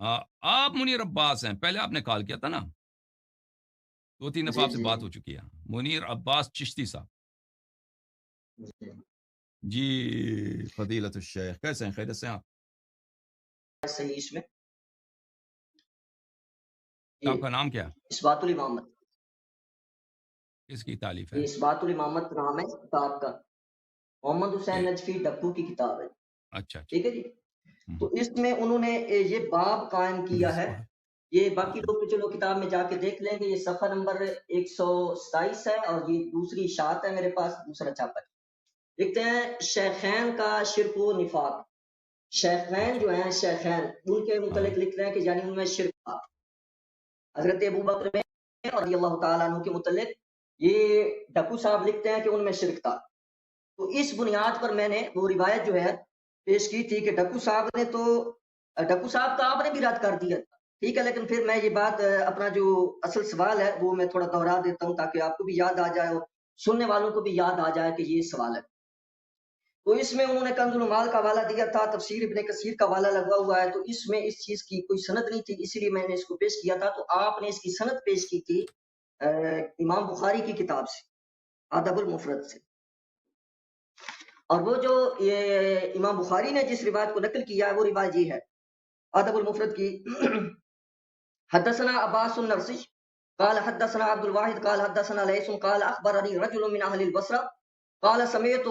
آپ منیر عباس ہیں، پہلے آپ نے کال کیا تھا نا، 2-3 دفعہ جی آپ سے جی بات ہو چکی ہے. منیر عباس چشتی صاحب. جی. جی فضیلت الشیخ، کیسے ہیں؟ خیریت سے ہیں آپ؟ صحیح اس میں آپ کا نام کیا ہے؟ اثبات الامامت. کس کی تعلیف ہے؟ یہ اثبات الامامت نام ہے کتاب کا، محمد حسین نجفی ڈپو کی کتاب ہے. اچھا اچھا. ٹھیک ہے جی. تو اس میں انہوں نے یہ باب قائم کیا ہے. یہ باقی لوگ تو چلو کتاب میں جا کے دیکھ لیں گے. یہ صفحہ نمبر 127 ہے اور یہ دوسری اشاعت ہے میرے پاس، دوسرا چھاپا ہے. لکھتے ہیں شیخین کا شرک و نفاق. شیخین جو ہیں، شیخین ان کے متعلق لکھ رہے ہیں کہ یعنی ان میں شرک تھا. حضرت ابو بکر میں رضی اللہ تعالیٰ عنہ کے متعلق یہ ڈکو صاحب لکھتے ہیں کہ ان میں شرک تھا. تو اس بنیاد پر میں نے وہ روایت جو ہے پیش کی تھی کہ ڈکو صاحب کا آپ نے بھی رد کر دیا تھا. ٹھیک ہے، لیکن پھر میں یہ بات اپنا جو اصل سوال ہے وہ میں تھوڑا دہرا دیتا ہوں تاکہ آپ کو بھی یاد آ جائے اور سننے والوں کو بھی یاد آ جائے کہ یہ سوال ہے. تو اس میں انہوں نے کنز المال کا حوالہ دیا تھا، تفسیر ابن کثیر کا حوالہ لگا ہوا ہے. تو اس میں اس چیز کی کوئی سند نہیں تھی، اسی لیے میں نے اس کو پیش کیا تھا. تو آپ نے اس کی سند پیش کی تھی امام بخاری کی کتاب سے، ادب المفرد سے. اور وہ جو یہ امام بخاری نے جس روایت کو نقل کیا ہے وہ روایت یہ ہے ادب المفرد کی. حدثنا عباس النرسی قال حدثنا عبد الواحد قال حدثنا ليث قال اخبرني رجل من اهل البصره قال سمعت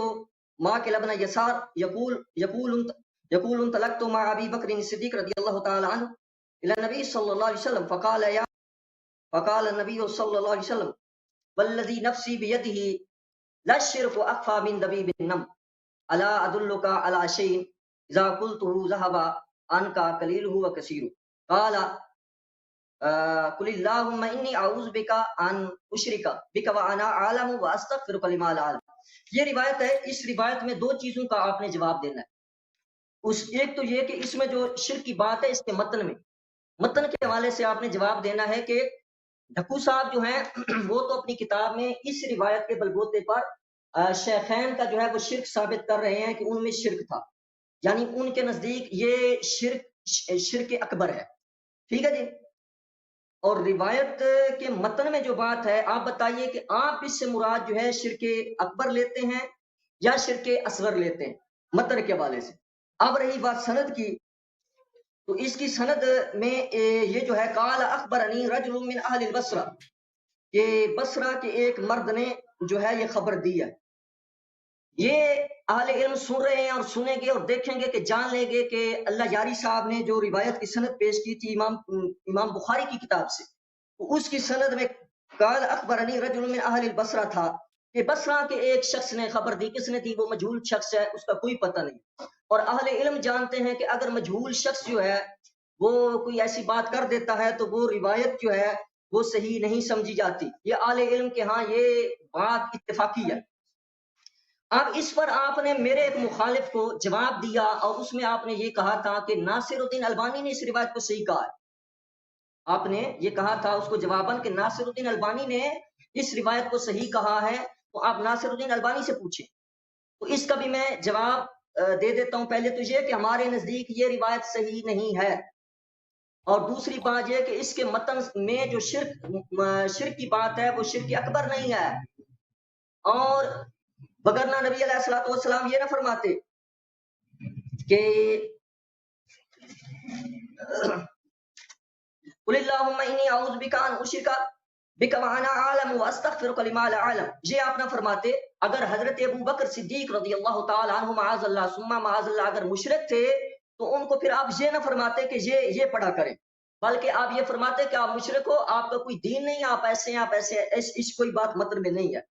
ماكل ابن يسار يقول انطلقت مع ابي بكر الصديق رضي الله تعالى عنه الى النبي صلى الله عليه وسلم فقال النبي صلى الله عليه وسلم والذي نفسي بيده لا الشرك اخفى من دبيب النمل الا ادلك على شيء اذا قلته ذهب عنك قليله وكثيره قال قل اللهم انی اعوذ بک ان اشرک بک وانا عالم واستغفرک لما لا اعلم. یہ روایت ہے. اس روایت میں دو چیزوں کا آپ نے جواب دینا ہے. ایک تو یہ کہ اس میں جو شرک کی بات ہے اس کے متن کے حوالے سے آپ نے جواب دینا ہے کہ ڈھکو صاحب جو ہیں وہ تو اپنی کتاب میں اس روایت کے بلبوتے پر شیخین کا جو ہے وہ شرک ثابت کر رہے ہیں کہ ان میں شرک تھا، یعنی ان کے نزدیک یہ شرک اکبر ہے. ٹھیک ہے جی. اور روایت کے متن میں جو بات ہے آپ بتائیے کہ آپ اس سے مراد جو ہے شرک اکبر لیتے ہیں یا شرک اصغر لیتے ہیں متن کے حوالے سے. اب رہی بات سند کی، تو اس کی سند میں یہ جو ہے قال اخبرنی رجل من اہل البصرہ، کہ بصرہ کے ایک مرد نے جو ہے یہ خبر دی ہے. یہ اہل علم سن رہے ہیں اور سنیں گے اور دیکھیں گے کہ جان لیں گے کہ اللہ یاری صاحب نے جو روایت کی سند پیش کی تھی امام بخاری کی کتاب سے، اس کی سند میں قال اخبرنی رجل من اہل البصرہ تھا کہ بصرہ کے ایک شخص نے خبر دی. کس نے دی؟ وہ مجہول شخص ہے، اس کا کوئی پتہ نہیں. اور اہل علم جانتے ہیں کہ اگر مجہول شخص جو ہے وہ کوئی ایسی بات کر دیتا ہے تو وہ روایت جو ہے وہ صحیح نہیں سمجھی جاتی. یہ اہل علم کے ہاں یہ بات اتفاقی ہے. اب اس پر آپ نے میرے ایک مخالف کو جواب دیا اور اس میں آپ نے یہ کہا تھا کہ ناصر الدین البانی نے اس روایت کو صحیح کہا ہے. آپ نے یہ کہا تھا اس کو جواباً کہ ناصر الدین البانی نے اس روایت کو صحیح کہا ہے، تو آپ ناصر الدین البانی سے پوچھیں. تو اس کا بھی میں جواب دے دیتا ہوں. پہلے تو یہ کہ ہمارے نزدیک یہ روایت صحیح نہیں ہے، اور دوسری بات یہ کہ اس کے متن میں جو شرک کی بات ہے وہ شرک اکبر نہیں ہے. اور وگرنہ نبی علیہ الصلوۃ والسلام یہ نہ فرماتے کہ قل اللہم انی اعوذ بک ان اشرک بک وانا عالم واستغفرک لما لا اعلم. یہ آپ نہ فرماتے اگر حضرت ابو بکر صدیق رضی اللہ تعالی عنہ معاذ اللہ ثم معاذ اللہ اگر مشرک تھے تو ان کو پھر آپ یہ نہ فرماتے کہ یہ پڑھا کریں، بلکہ آپ یہ فرماتے کہ آپ مشرک ہو، آپ کا کوئی دین نہیں، آپ ایسے ہیں. اس کوئی بات مطلب میں نہیں ہے.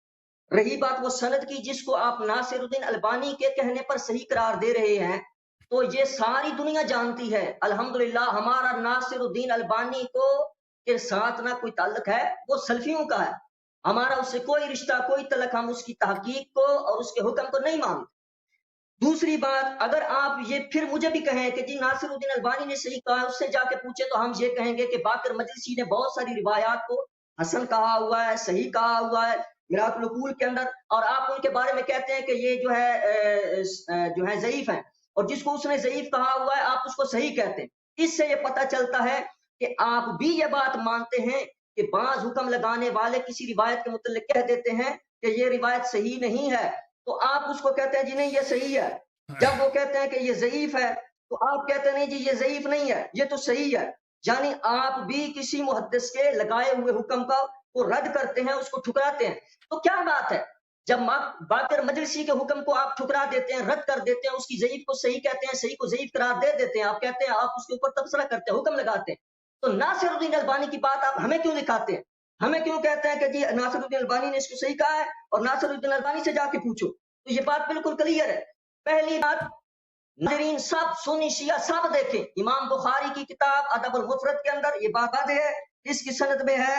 رہی بات وہ سند کی جس کو آپ ناصر الدین البانی کے کہنے پر صحیح قرار دے رہے ہیں، تو یہ ساری دنیا جانتی ہے الحمدللہ ہمارا ناصر الدین البانی کو کے ساتھ نہ کوئی تعلق ہے، وہ سلفیوں کا ہے. ہمارا اس سے کوئی رشتہ، کوئی تعلق، ہم اس کی تحقیق کو اور اس کے حکم کو نہیں مانتے. دوسری بات، اگر آپ یہ پھر مجھے بھی کہیں کہ جی ناصر الدین البانی نے صحیح کہا ہے، اس سے جا کے پوچھے، تو ہم یہ کہیں گے کہ باقر مجلسی نے بہت ساری روایات کو حسن کہا ہوا ہے، صحیح کہا ہوا ہے میرات العقول کے اندر، اور آپ ان کے بارے میں کہتے ہیں کہ یہ جو ہے ضعیف ہیں، اور جس کو اس نے ضعیف کہا ہوا ہے آپ اس کو صحیح کہتے ہیں. اس سے یہ پتہ چلتا ہے کہ آپ بھی یہ بات مانتے ہیں کہ بعض حکم لگانے والے کسی روایت کے متعلق کہہ دیتے ہیں کہ یہ روایت صحیح نہیں ہے، تو آپ اس کو کہتے ہیں جی نہیں یہ صحیح ہے۔ جب وہ کہتے ہیں کہ یہ ضعیف ہے تو آپ کہتے ہیں نہیں جی یہ ضعیف نہیں ہے، یہ تو صحیح ہے۔ یعنی آپ بھی کسی محدث کے لگائے ہوئے حکم کو رد کرتے ہیں، اس کو ٹھکراتے ہیں۔ تو کیا بات ہے جب باقر مجلسی کے حکم کو آپ ٹھکرا دیتے ہیں، رد کر دیتے ہیں، اس کی ضعیف کو صحیح کہتے ہیں، صحیح کو ضعیف قرار دے دیتے ہیں، آپ کہتے ہیں آپ اس کے اوپر تبصرہ کرتے ہیں، حکم لگاتے ہیں، تو ناصر الدین البانی کی بات آپ ہمیں کیوں دکھاتے ہیں؟ ہمیں کیوں کہتے ہیں کہ جی ناصر الدین البانی نے اس کو صحیح کہا ہے اور ناصر الدین البانی سے جا کے پوچھو؟ تو یہ بات بالکل کلیئر ہے۔ پہلی بات، ناظرین سب سنی شیعہ سب دیکھیں، امام بخاری کی کتاب ادب المفرد کے اندر یہ بات واضح ہے، اس کی سند میں ہے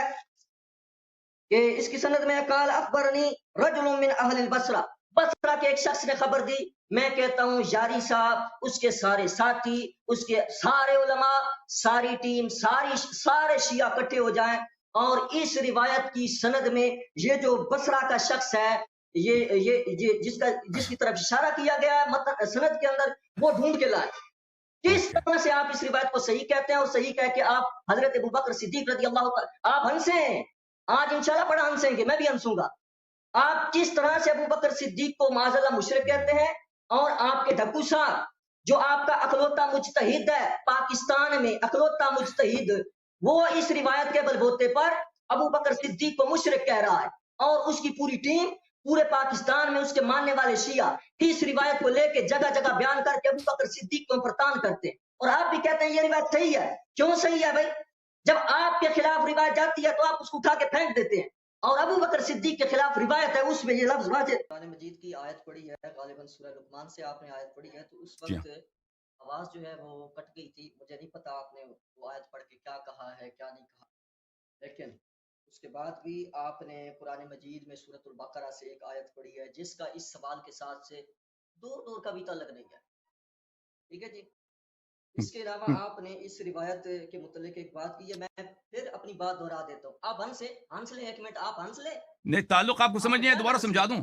کہ اس کی سند میں قال اخبرنی رجل من اہل البصرہ، بصرہ کے ایک شخص نے خبر دی، میں کہتا ہوں یاری صاحب، اس کے سارے ساتھی، اس کے سارے علماء، ساری ٹیم، سارے شیعہ اکٹھے ہو جائیں اور اس روایت کی سند میں یہ جو بصرہ کا شخص ہے، یہ جس کی طرف اشارہ کیا گیا ہے سند کے اندر، وہ ڈھونڈ کے لائے۔ کس طرح سے آپ اس روایت کو صحیح کہتے ہیں اور صحیح کہہ کے آپ حضرت ابوبکر صدیق رضی اللہ تعالیٰ، آپ ہنسیں، آج انشاءاللہ بڑا ہنسیں گے، میں بھی ہنسوں گا۔ آپ کس طرح سے ابوبکر صدیق کو معاذ اللہ مشرک کہتے ہیں، اور آپ کے ڈھکو صاحب جو آپ کا اکلوتا مجتہد ہے پاکستان میں، اکلوتا مجتہد، وہ اس روایت کے بلبوتے پر ابوبکر صدیق کو مشرک کہہ رہا ہے، اور اس کی پوری ٹیم پورے پاکستان میں اس کے ماننے والے شیعہ اس روایت کو لے کے جگہ جگہ بیان کر کے ابوبکر صدیق کو پرتان کرتے ہیں، اور آپ بھی کہتے ہیں یہ روایت صحیح ہے۔ کیوں صحیح ہے بھائی؟ جب آپ کے خلاف روایت جاتی ہے تو آپ اس کو اٹھا کے پھینک دیتے ہیں، اور ابو بکر صدیق کے خلاف روایت ہے اس میں یہ لفظ واضح۔ قرآن مجید کی آیت پڑھی ہے، غالباً سورہ لقمان سے آپ نے آیت پڑھی ہے، تو اس جی وقت آواز جو ہے وہ کٹ گئی تھی، مجھے نہیں پتا آپ نے وہ آیت پڑھ کے کیا کہا ہے کیا نہیں کہا، لیکن اس کے بعد بھی آپ نے قرآن مجید میں سورۃ البقرہ سے ایک آیت پڑھی ہے جس کا اس سوال کے ساتھ سے دور دور کا بھی تعلق نہیں ہے، ٹھیک ہے جی۔ اس کے علاوہ آپ نے اس روایت کے متعلق ایک بات کی ہے، میں پھر اپنی بات دہرا دیتا ہوں، آپ ہنس لیں ایک منٹ، آپ ہنس لیں، نہیں، تعلق آپ کو سمجھ نہیں ہے، دوبارہ سمجھا دوں،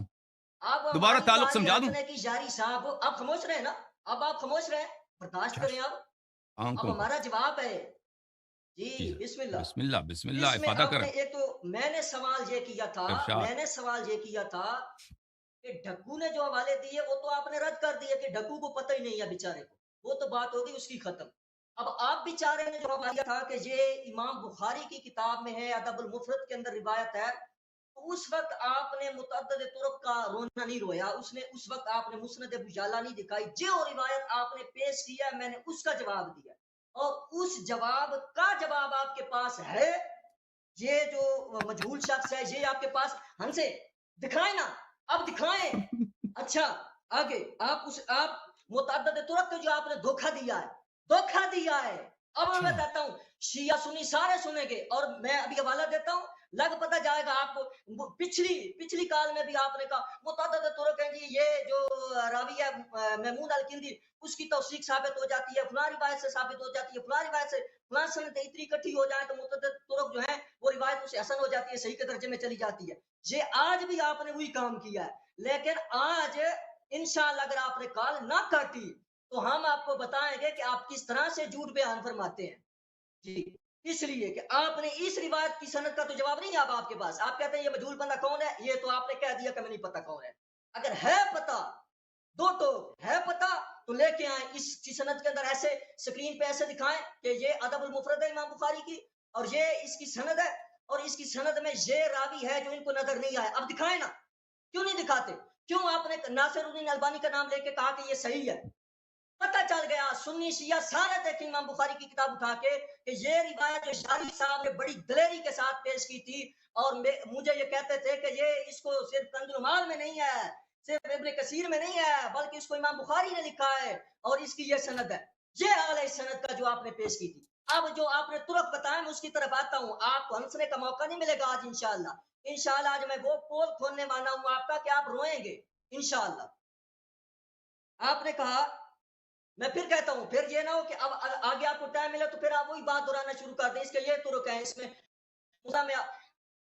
آپ دوبارہ ہماری تعلق گالی سمجھا دوں۔ ہنسنے کی جاری صاحب، آپ خاموش رہے نا، اب آپ خاموش رہے، برداشت کریں اب آنکھوں پر ہمارا جواب ہے جی، جی، بسم اللہ۔ بسم اللہ، بسم اللہ، اس میں افادہ آپ کریں، نے ایک تو میں نے سوال یہ کیا تھا، ارشاد۔ میں نے سوال یہ کیا تھا کہ ڈھکو نے جو حوالے دیے وہ تو آپ نے رد کر دیے کہ ڈھکو کو پتہ ہی نہیں ہے بیچارے کو، وہ تو بات ہوگی اس کی ختم۔ اب آپ بیچارے نے جو حوالہ تھا کہ یہ امام بخاری کی کتاب میں ہے، ادب المفرد کے اندر روایت ہے، تو اس وقت آپ نے متعدد طرق کا رونا نہیں رویا، اس وقت آپ نے مسند ابو یعلا نہیں دکھائی، جو روایت آپ نے پیش کیا میں نے اس کا جواب دیا، اور اس جواب کا جواب آپ کے پاس ہے، یہ جو مجہول شخص ہے یہ آپ کے پاس، ہنسے دکھائیں نا، اب دکھائیں۔ اچھا آگے آپ متعدد طرق کے جو آپ نے دھوکہ دیا ہے، اب میں کہتا ہوں شیعہ سنی سارے سنیں گے، اور میں ابھی حوالہ دیتا ہوں، لگ پتہ جائے گا آپ کو، پچھلی کال میں بھی آپ نے کہا متعدد طرق ہیں جی، یہ جو راوی ہے میمون الکندی اس کی توثیق ثابت ہو جاتی ہے، فلاں روایت سے ثابت ہو جاتی ہے، فلاں روایت سے، فلاں سند اتنی اکٹھی ہو جائے تو متعدد طرق جو ہیں وہ روایت اسے حسن ہو جاتی ہے، صحیح کے درجے میں چلی جاتی ہے۔ یہ آج بھی آپ نے وہی کام کیا ہے، لیکن آج انشاءاللہ اگر آپ نے کال نہ کاٹی تو ہم آپ کو بتائیں گے کہ آپ کس طرح سے جھوٹ بیان فرماتے ہیں جی، اس لیے کہ آپ نے اس روایت کی سند کا تو جواب نہیں ہے اب آپ کے پاس، آپ کہتے ہیں یہ مجہول بندہ کون ہے، یہ تو آپ نے کہہ دیا کہ میں نہیں پتا کون ہے، اگر ہے پتا دو تو ہے پتا تو لے کے آئیں، اس کی سند کے اندر ایسے سکرین پہ ایسے دکھائیں کہ یہ ادب المفرد ہے امام بخاری کی، اور یہ اس کی سند ہے، اور اس کی سند میں یہ راوی ہے جو ان کو نظر نہیں آیا، اب دکھائیں نا، کیوں نہیں دکھاتے؟ کیوں آپ نے ناصر الدین البانی کا نام لے کے کہا کہ یہ صحیح ہے؟ پتہ چل گیا، سنی شیعہ سارے دیکھیں امام بخاری کی کتاب اٹھا کے کہ یہ روایت جو شاری صاحب نے بڑی دلیری کے ساتھ پیش کی تھی، اور مجھے یہ کہتے تھے کہ یہ اس کو صرف کنز المال میں نہیں ہے، صرف ابن کثیر میں نہیں ہے، بلکہ اس کو امام بخاری نے لکھا ہے، اور اس کی یہ سند ہے، یہ حال ہے اس سند کا جو آپ نے پیش کی تھی۔ اب جو آپ نے ترک بتایا میں اس کی طرف آتا ہوں، آپ کو ہنسنے کا موقع نہیں ملے گا آج انشاءاللہ آج میں وہ پول کھولنے والا ہوں آپ کا کہ آپ روئیں گے انشاءاللہ۔ آپ نے کہا، میں پھر کہتا ہوں، پھر یہ نہ ہو کہ اب آگے آپ کو ٹائم ملے تو پھر آپ وہی بات دہرانا شروع کر دیں، اس کے یہ طرق ہیں، اس میں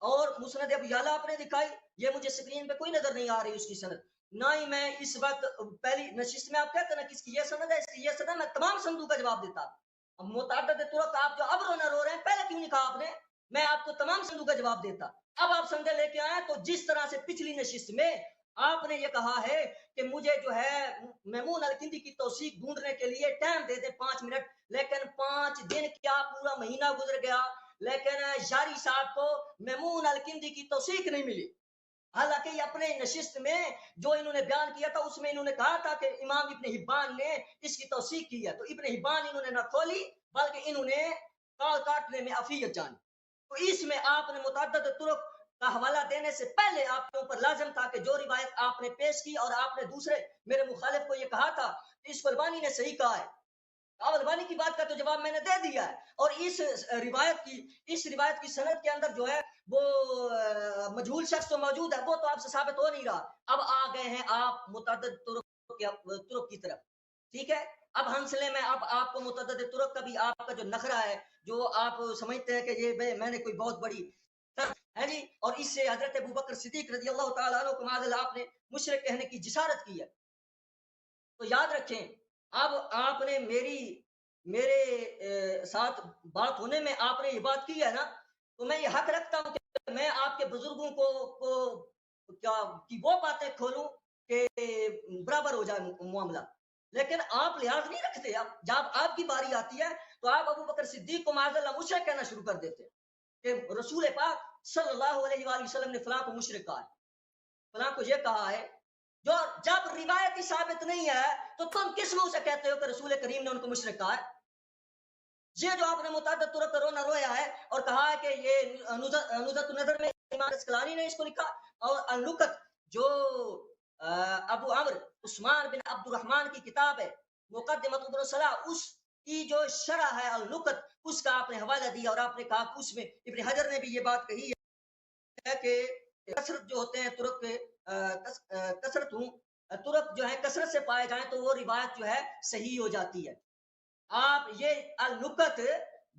اور مسند ابو یعلا آپ نے دکھائی، یہ مجھے سکرین پہ کوئی نظر نہیں آ رہی اس کی سند، نہ ہی میں اس وقت پہلی نشست میں آپ کہتے ہیں نا کس کی یہ سند ہے، اس کی یہ سند ہے، میں تمام سندوں کا جواب دیتا، متعدد طرق آپ جو اب رونا رو رہے ہیں، پہلے کیوں نہیں کہا آپ نے؟ میں آپ کو تمام سندوں کا جواب دیتا. اب آپ سندے لے کے آئے تو جس طرح سے پچھلی نشست میں آپ نے یہ کہا ہے کہ مجھے جو ہے میمون الکندی کی توثیق ڈھونڈنے کے لیے ٹائم دے دیں 5 منٹ، لیکن 5 دن کیا پورا مہینہ گزر گیا لیکن جاری صاحب کو میمون الکندی کی توثیق نہیں ملی. حالانکہ یہ اپنے نشست میں جو انہوں نے بیان کیا تھا اس میں انہوں نے کہا تھا کہ امام ابن حبان نے اس کی توثیق کی ہے. تو ابن حبان انہوں نے نہ کھولی بلکہ انہوں نے کال کاٹنے میں عفیت جانی. تو اس میں آپ نے متعدد طرق کا حوالہ دینے سے پہلے آپ کے اوپر لازم تھا کہ جو روایت آپ نے پیش کی اور آپ نے دوسرے میرے مخالف کو یہ کہا تھا کہ اس البانی نے صحیح کہا ہے، البانی کی بات کا تو جواب میں نے دے دیا ہے. اور اس روایت کی سند کے اندر جو ہے وہ مجہول شخص تو موجود ہے، وہ تو آپ سے ثابت ہو نہیں رہا. اب آ گئے ہیں آپ متعدد طرق کی طرف. ٹھیک ہے، اب ہنسلے میں اب آپ کو متعدد طرق کا بھی آپ کا جو نخرہ ہے جو آپ سمجھتے ہیں کہ یہ میں نے کوئی بہت بڑی ہے جی، اور اس سے حضرت ابوبکر صدیق رضی اللہ تعالیٰ عنہ کو معاذ اللہ آپ نے مشرک کہنے کی جسارت کی ہے. تو یاد رکھیں، اب آپ نے میرے ساتھ بات ہونے میں آپ نے یہ بات کی ہے نا، تو میں یہ حق رکھتا ہوں کہ میں آپ کے بزرگوں کو کیا کی وہ باتیں کھولوں کہ برابر ہو جائے معاملہ. لیکن آپ لحاظ نہیں رکھتے. اب جب آپ کی باری آتی ہے تو آپ ابو بکر صدیق کو معاذ اللہ مشرک کہنا شروع کر دیتے کہ رسول پاک صلی اللہ علیہ وآلہ وسلم نے فلاں کو مشرک کہا ہے، فلاں کو یہ کہا ہے. جو جب روایتی ثابت نہیں ہے تو تم کس منہ سے کہتے ہو کہ رسول کریم نے ان کو مشرک کہا ہے؟ یہ جو آپ نے متعدد طرق رونا رویا ہے اور کہا ہے کہ یہ نزہۃ النظر میں امام اسقلانی نے اس کو لکھا، اور النکت جو ابو عمرو عثمان بن عبد الرحمن کی کتاب ہے مقدمۃ ابن صلاح، اس کی جو شرح ہے النکت، اس کا آپ نے حوالہ دیا اور آپ نے کہا کہ اس میں ابن حجر نے بھی یہ بات کہی ہے کہ کثرت جو ہوتے ہیں طرق کے کثرت طرق جو ہے کثرت سے پائے جائیں تو وہ روایت جو ہے صحیح ہو جاتی ہے. آپ یہ النکت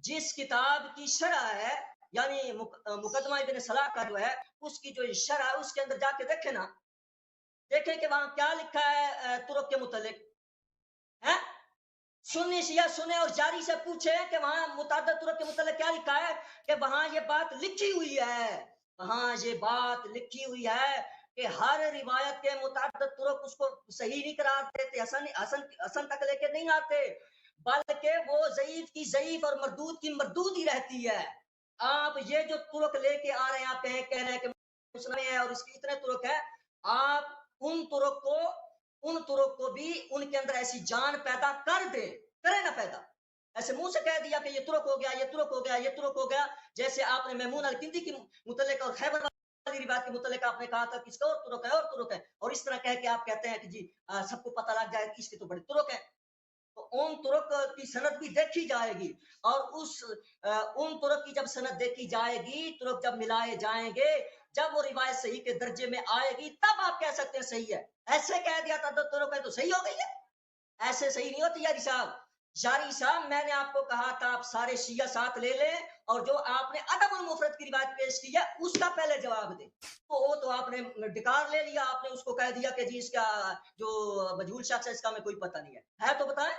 جس کتاب کی شرح ہے یعنی مقدمہ ابن صلاح کا جو ہے اس کی جو شرح ہے اس کے اندر جا کے دیکھیں نا، دیکھیں کہ وہاں کیا لکھا ہے طرق کے متعلق ہے. سنی شیعہ سنے اور جاری سے پوچھے کہ وہاں متعدد طرق کے متعلق کیا لکھا ہے، کہ وہاں یہ بات لکھی ہوئی ہے، وہاں یہ بات لکھی ہوئی ہے کہ ہر روایت کے متعدد طرق اس کو صحیح نہیں قرار دیتے، حسن تک لے کے نہیں آتے، بلکہ وہ ضعیف کی ضعیف اور مردود کی مردود ہی رہتی ہے. آپ یہ جو طرق لے کے آ رہے ہیں، آپ کہہ رہے ہیں کہ مسلم ہے اور اس کی اتنے طرق ہے، آپ ان طرق کو بھی ان کے اندر ایسی جان پیدا کر دیں، کرے نہ پیدا. ایسے منہ سے کہہ دیا کہ یہ طرق ہو گیا، یہ طرق ہو گیا، یہ طرق ہو گیا، جیسے آپ نے میمون الکندی کی متعلق اور خیبر والی روایت کے متعلق آپ نے کہا تھا کس کا اور طرق ہے اور طرق ہے، اور اس طرح کہہ کے آپ کہتے ہیں کہ جی سب کو پتہ لگ جائے کہ اس کے تو بڑے طرق ہیں. تو ان طرق کی سند بھی دیکھی جائے گی، اور ان طرق کی جب سند دیکھی جائے گی، طرق جب ملائے جائیں گے، جب وہ روایت صحیح کے درجے میں آئے گی تب آپ کہہ سکتے ہیں صحیح ہے. ایسے کہہ دیا تھا تو طرق ہے تو صحیح ہو گئی ہے، ایسے صحیح نہیں ہوتی. یاری صاحب، جاری صاحب، میں نے آپ کو کہا تھا آپ سارے شیعہ ساتھ لے لیں اور جو آپ نے ادب المفرد کی روایت پیش کی ہے اس کا پہلے جواب دیں. تو وہ تو آپ نے ڈکار لے لیا، آپ نے اس کو کہہ دیا کہ جی اس کا جو مجہول شخص ہے اس کا ہمیں کوئی پتہ نہیں ہے تو بتائیں.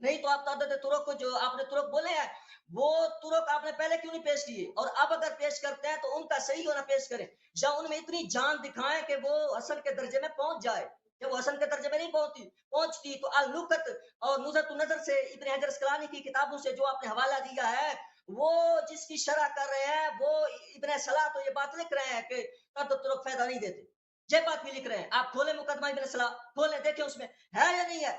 نہیں تو آپ تعدد طرق کو جو آپ نے طرق بولے ہیں وہ طرق آپ نے پہلے کیوں نہیں پیش کیے، اور اب اگر پیش کرتے ہیں تو ان کا صحیح ہونا پیش کریں، یا ان میں اتنی جان دکھائیں کہ وہ حسن کے درجے میں پہنچ جائے. جب وہ حسن کے درجے میں نہیں پہنچتی تو النکت اور نزہۃ النظر سے ابن حجر اسقلانی کی کتابوں سے جو آپ نے حوالہ دیا ہے وہ جس کی شرح کر رہے ہیں وہ ابن صلاح تو یہ بات لکھ رہے ہیں کہ تعدد طرق فائدہ نہیں دیتے، یہ بات بھی لکھ رہے ہیں. آپ کھولیں مقدمہ ابن صلاح، کھولیں دیکھیں اس میں ہے یا نہیں ہے،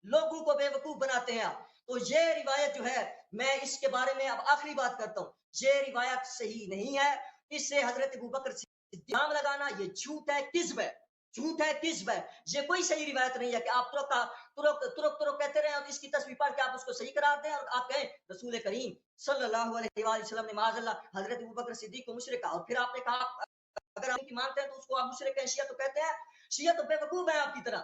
لوگوں کو بے وقوف بناتے ہیں آپ. تو یہ روایت جو ہے میں اس کے بارے میں اب آخری بات کرتا ہوں، یہ روایت صحیح نہیں ہے. اس سے حضرت ابوبکر الزام لگانا یہ جھوٹ ہے، کذب ہے، جھوٹ ہے، کذب ہے. یہ کوئی صحیح روایت نہیں ہے کہ آپ طرق کہتے رہے اور اس کی تصویر پڑھ کے آپ اس کو صحیح قرار دیں اور آپ کہیں رسول کریم صلی اللہ علیہ وآلہ وسلم نے معاذ اللہ حضرت ابوبکر صدیق کو مشرک کہا، اور پھر آپ نے کہا اگر آپ کی مانتے ہیں تو اس کو آپ مشرک ہیں. شیعہ تو کہتے ہیں، شیعہ تو بے وقوف ہے آپ کی طرح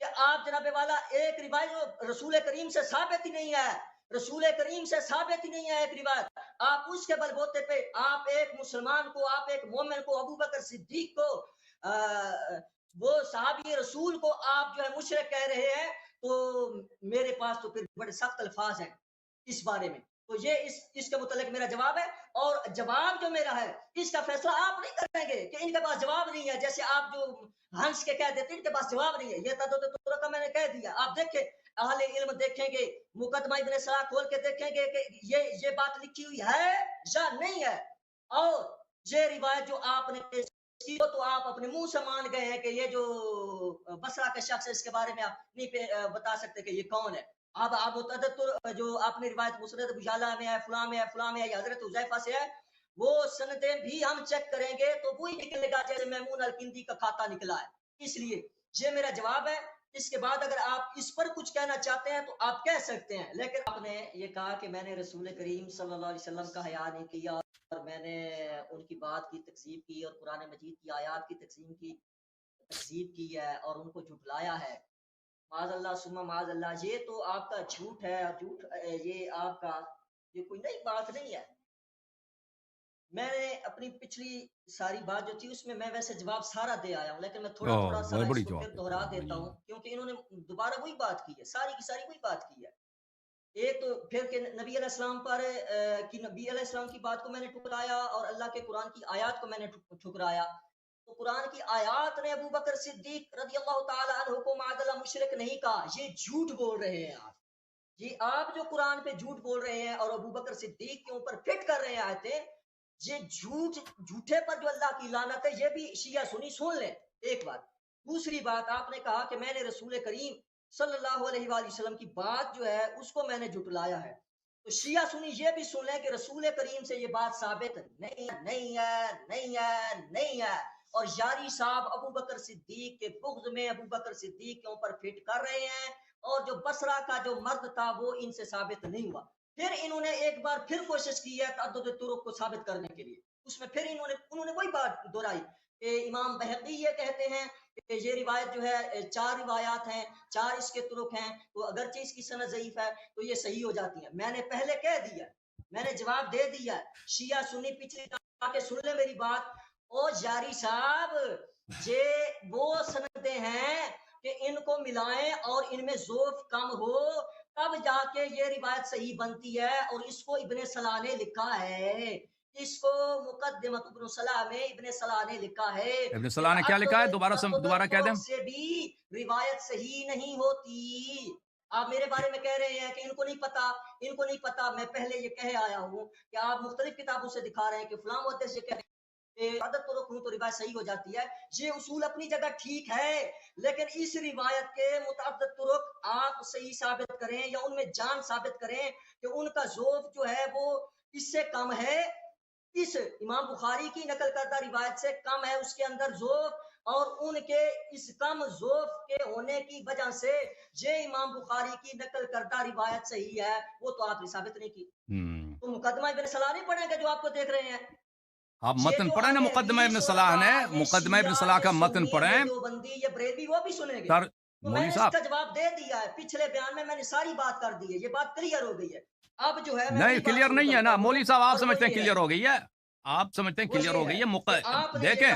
کہ آپ جناب والا ایک روایت رسول کریم سے ثابت ہی نہیں ہے، رسول کریم سے ثابت ہی نہیں ہے ایک روایت، آپ اس کے بل بوتے پہ آپ ایک مسلمان کو، آپ ایک مومن کو، ابو بکر صدیق کو، وہ صحابی رسول کو آپ جو ہے مشرک کہہ رہے ہیں. تو میرے پاس تو پھر بڑے سخت الفاظ ہیں اس بارے میں. تو یہ اس کے متعلق میرا جواب ہے. اور جواب جو میرا ہے اس کا فیصلہ آپ نہیں کریں گے کہ ان کے پاس جواب نہیں ہے, جیسے آپ جو ہنس کے کہہ دیتے ان کے پاس جواب نہیں ہے. یہ تعدد طرق کا میں نے کہہ دیا. آپ دیکھیں, اہل علم دیکھیں گے, مقدمہ ابن صلاح کھول کے دیکھیں گے کہ یہ بات لکھی ہوئی ہے یا نہیں ہے. اور یہ روایت جو آپ نے پیش کی تو آپ اپنے منہ سے مان گئے ہیں کہ یہ جو بصرہ کا شخص ہے اس کے بارے میں آپ نہیں بتا سکتے کہ یہ کون ہے. اب آپ متعدد جو آپ نے روایت مسند ابو یعلا میں ہے, فلاں میں ہے, فلاں میں ہے, یا حضرت حذیفہ سے ہے, وہ سندیں بھی ہم چیک کریں گے تو وہی نکلے گا جیسے میمون الکندی کا کھاتا نکلا ہے. اس لیے یہ میرا جواب ہے. اس کے بعد اگر آپ اس پر کچھ کہنا چاہتے ہیں تو آپ کہہ سکتے ہیں. لیکن آپ نے یہ کہا کہ میں نے رسول کریم صلی اللہ علیہ وسلم کا حیا نہیں کیا اور میں نے ان کی بات کی تکذیب کی اور قرآن مجید کی آیات کی تکذیب کی ہے اور ان کو جھٹلایا ہے. معاذ اللہ ثم معاذ اللہ, یہ تو آپ کا جھوٹ ہے. جھوٹ یہ آپ کا یہ کوئی نئی بات نہیں ہے. میں نے اپنی پچھلی ساری بات جو تھی اس میں ویسے جواب سارا دے آیا ہوں, لیکن میں تھوڑا سا اس کو پھر دہرا دیتا ہوں کیونکہ انہوں نے دوبارہ وہی بات کی ہے, ساری کی ساری وہی بات کی ہے. ایک تو پھر کہ نبی علیہ السلام پر نبی علیہ السلام کی بات کو میں نے ٹھکرایا اور اللہ کے قرآن کی آیات کو میں نے ٹھکرایا. تو قرآن کی آیات نے ابو بکر صدیق رضی اللہ تعالی عنہ کو معاذ اللہ مشرک نہیں کہا. یہ جھوٹ بول رہے ہیں آپ. یہ آپ جو قرآن پہ جھوٹ بول رہے ہیں اور ابو بکر صدیق کے اوپر فٹ کر رہے ہیں آیتیں, یہ جھوٹے پر جو اللہ کی لعنت ہے, یہ بھی شیعہ سنی سن لیں. ایک بات. دوسری بات, آپ نے کہا کہ میں نے رسول کریم صلی اللہ علیہ وآلہ وسلم کی بات جو ہے اس کو میں نے جھٹلایا ہے. تو شیعہ سنی یہ بھی سن لیں کہ رسول کریم سے یہ بات ثابت نہیں ہے. اور یاری صاحب ابو بکر صدیق کے بغض میں ابو بکر صدیق کے اوپر فٹ کر رہے ہیں, اور جو بصرہ کا جو مرد تھا وہ ان سے ثابت نہیں ہوا. پھر انہوں نے ایک بار پھر کوشش کی ہے تعدد طرق کو ثابت کرنے کے لیے. اس میں پھر انہوں نے وہی بات دہرائی کہ امام بہقی یہ کہتے ہیں کہ یہ روایت جو ہے 4 روایات ہیں, 4 اس کے طرق ہیں, تو اگرچہ اس کی سند ضعیف ہے تو یہ صحیح ہو جاتی ہیں. میں نے پہلے کہہ دیا, میں نے جواب دے دیا. شیعہ سنی پچھلی کے سن لے میری بات. او جاری صاحب, یہ وہ سندیں ہیں کہ ان کو ملائیں اور ان میں ضعف کم ہو تب جا کے یہ روایت صحیح بنتی ہے. اور اس کو ابن صلاح نے لکھا ہے, اس کو مقدمۃ ابن صلاح میں ابن صلاح نے لکھا ہے. ابن صلاح نے کیا لکھا ہے, دوبارہ کہہ دیں. سے بھی روایت صحیح نہیں ہوتی. آپ میرے بارے میں کہہ رہے ہیں کہ ان کو نہیں پتا. میں پہلے یہ کہہ آیا ہوں کہ آپ مختلف کتابوں سے دکھا رہے ہیں کہ فلاں محدث یہ کہہ رہے ہیں عدد طرق ہوں تو روایت صحیح ہو جاتی ہے. یہ اصول اپنی جگہ ٹھیک ہے, لیکن اس روایت کے متعدد طرق آپ صحیح ثابت کریں یا ان میں جان ثابت کریں کہ ان کا ضعف جو ہے وہ اس سے کم ہے, اس امام بخاری کی نقل کردہ روایت سے کم ہے اس کے اندر ضعف, اور ان کے اس کم ضعف کے ہونے کی وجہ سے یہ امام بخاری کی نقل کردہ روایت صحیح ہے, وہ تو آپ نے ثابت نہیں کی. تو مقدمہ ابن صلاح نہیں پڑھیں گے جو آپ کو دیکھ رہے ہیں. آپ متن پڑھیں نا, مقدمہ ابن صلاح نے, مقدمہ ابن صلاح کا متن پڑھیں. یہ بریلوی وہ بھی سنیں گے. تو میں نے اس کا جواب دے دیا ہے, پچھلے بیان میں نے ساری بات کر دی ہے, یہ بات کلیئر ہو گئی ہے. اب جو ہے نہیں کلیئر نہیں ہے نا مولوی صاحب, آپ سمجھتے ہیں کلیئر ہو گئی ہے, آپ سمجھتے ہیں کلیئر ہو گئی ہے. دیکھیں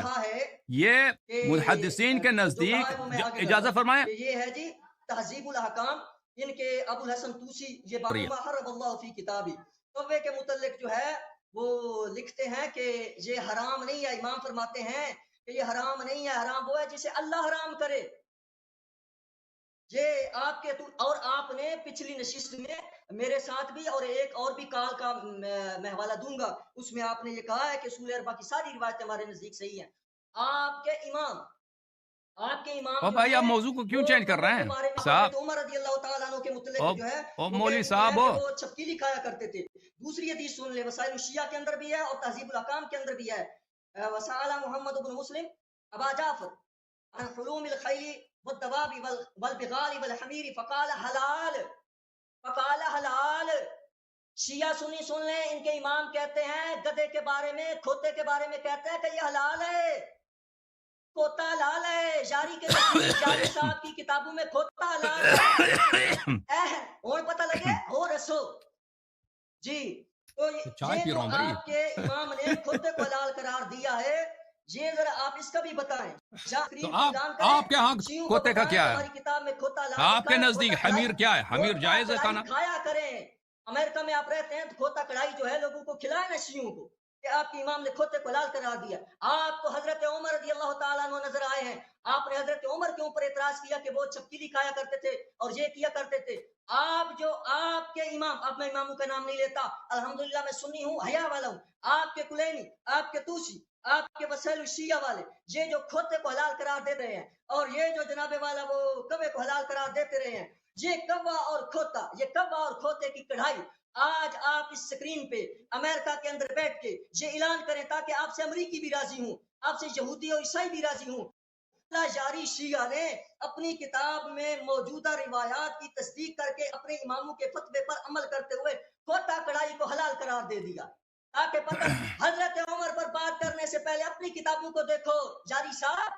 یہ محدثین کے نزدیک, اجازت فرمائیں, یہ ہے جی تہذیب الاحکام, ان کے ابو الحسن طوسی, یہ باب حرم اللہ فی کتابی توبے کے متعلق جو ہے وہ لکھتے ہیں کہ یہ حرام نہیں ہے. امام فرماتے ہیں کہ یہ حرام نہیں ہے, حرام وہ ہے جسے اللہ حرام کرے. یہ آپ کے اور آپ نے پچھلی نشست میں میرے ساتھ بھی اور ایک اور بھی کال کا میں حوالہ دوں گا, اس میں آپ نے یہ کہا ہے کہ اصول اربعہ کی ساری روایتیں ہمارے نزدیک صحیح ہیں. آپ کے امام بھائی آپ موضوع کو کیوں چینج کر رہے ہیں صاحب؟ عمر رضی اللہ تعالیٰ عنہ کے متعلق جو ہے مولوی صاحب وہ چھپکی لکھایا کرتے تھے. دوسری حدیث سن لیں, وسائل الشیعہ کے اندر بھی ہے اور تہذیب الاحکام کے اندر بھی ہے. وسائل محمد بن مسلم ابا جعفر عن حلوم الخیل والدواب والبغال والحمیر فقال حلال. شیعہ سنی سن لیں, ان کے امام کہتے ہیں گدھے کے بارے میں, کھوتے کے بارے میں کہتے ہیں کہ یہ حلال ہے, کھوتا حلال ہے. جاری صاحب کی کتابوں میں کھوتا حلال ہے. اور پتہ لگے ہو رسو جی. تو یہ جو آپ کے امام نے کھوتے کو حلال قرار دیا ہے, یہ ذرا آپ اس کا بھی بتائیں. تو آپ کے ہاں کھوتے کا کیا ہے؟ ہماری کتاب میں کھوتا حلال, آپ کے نزدیک حمیر کیا ہے؟ حمیر جائز ہے کھانا؟ کھایا کریں. امریکہ میں آپ رہتے ہیں تو کھوتا کڑھائی جو ہے لوگوں کو کھلائے نا شیعوں کو کہ آپ کے امام نے کھوتے کو حلال قرار دیا. آپ کو حضرت عمر رضی اللہ تعالیٰ عنہ نظر آئے ہیں. آپ نے حضرت عمر کے اوپر اعتراض کیا کہ وہ چپکیلی کھایا کرتے تھے اور یہ کیا کرتے تھے. آپ کے امام, اب میں اماموں کا نام نہیں لیتا, الحمدللہ میں سنی ہوں, حیا والا ہوں, آپ کے کلینی, آپ کے توسی, آپ کے وسائل الشیعہ والے, یہ جو کھوتے کو حلال قرار دے رہے ہیں اور یہ جو جناب والا وہ کوے کو حلال قرار دیتے رہے ہیں, یہ کوا اور کھوتا, یہ کوا اور کھوتے کی کڑھائی آج آپ اس سکرین پہ امریکہ کے اندر بیٹھ کے یہ اعلان کریں تاکہ آپ سے امریکی بھی راضی ہوں, آپ سے یہودی اور عیسائی بھی راضی ہوں. جاری شیعہ نے اپنی کتاب میں موجودہ روایات کی تصدیق کر کے اپنے اماموں کے فتوے پر عمل کرتے ہوئے کھوتا کڑھائی کو حلال قرار دے دیا. تاکہ پتہ حضرت عمر پر بات کرنے سے پہلے اپنی کتابوں کو دیکھو. جاری صاحب,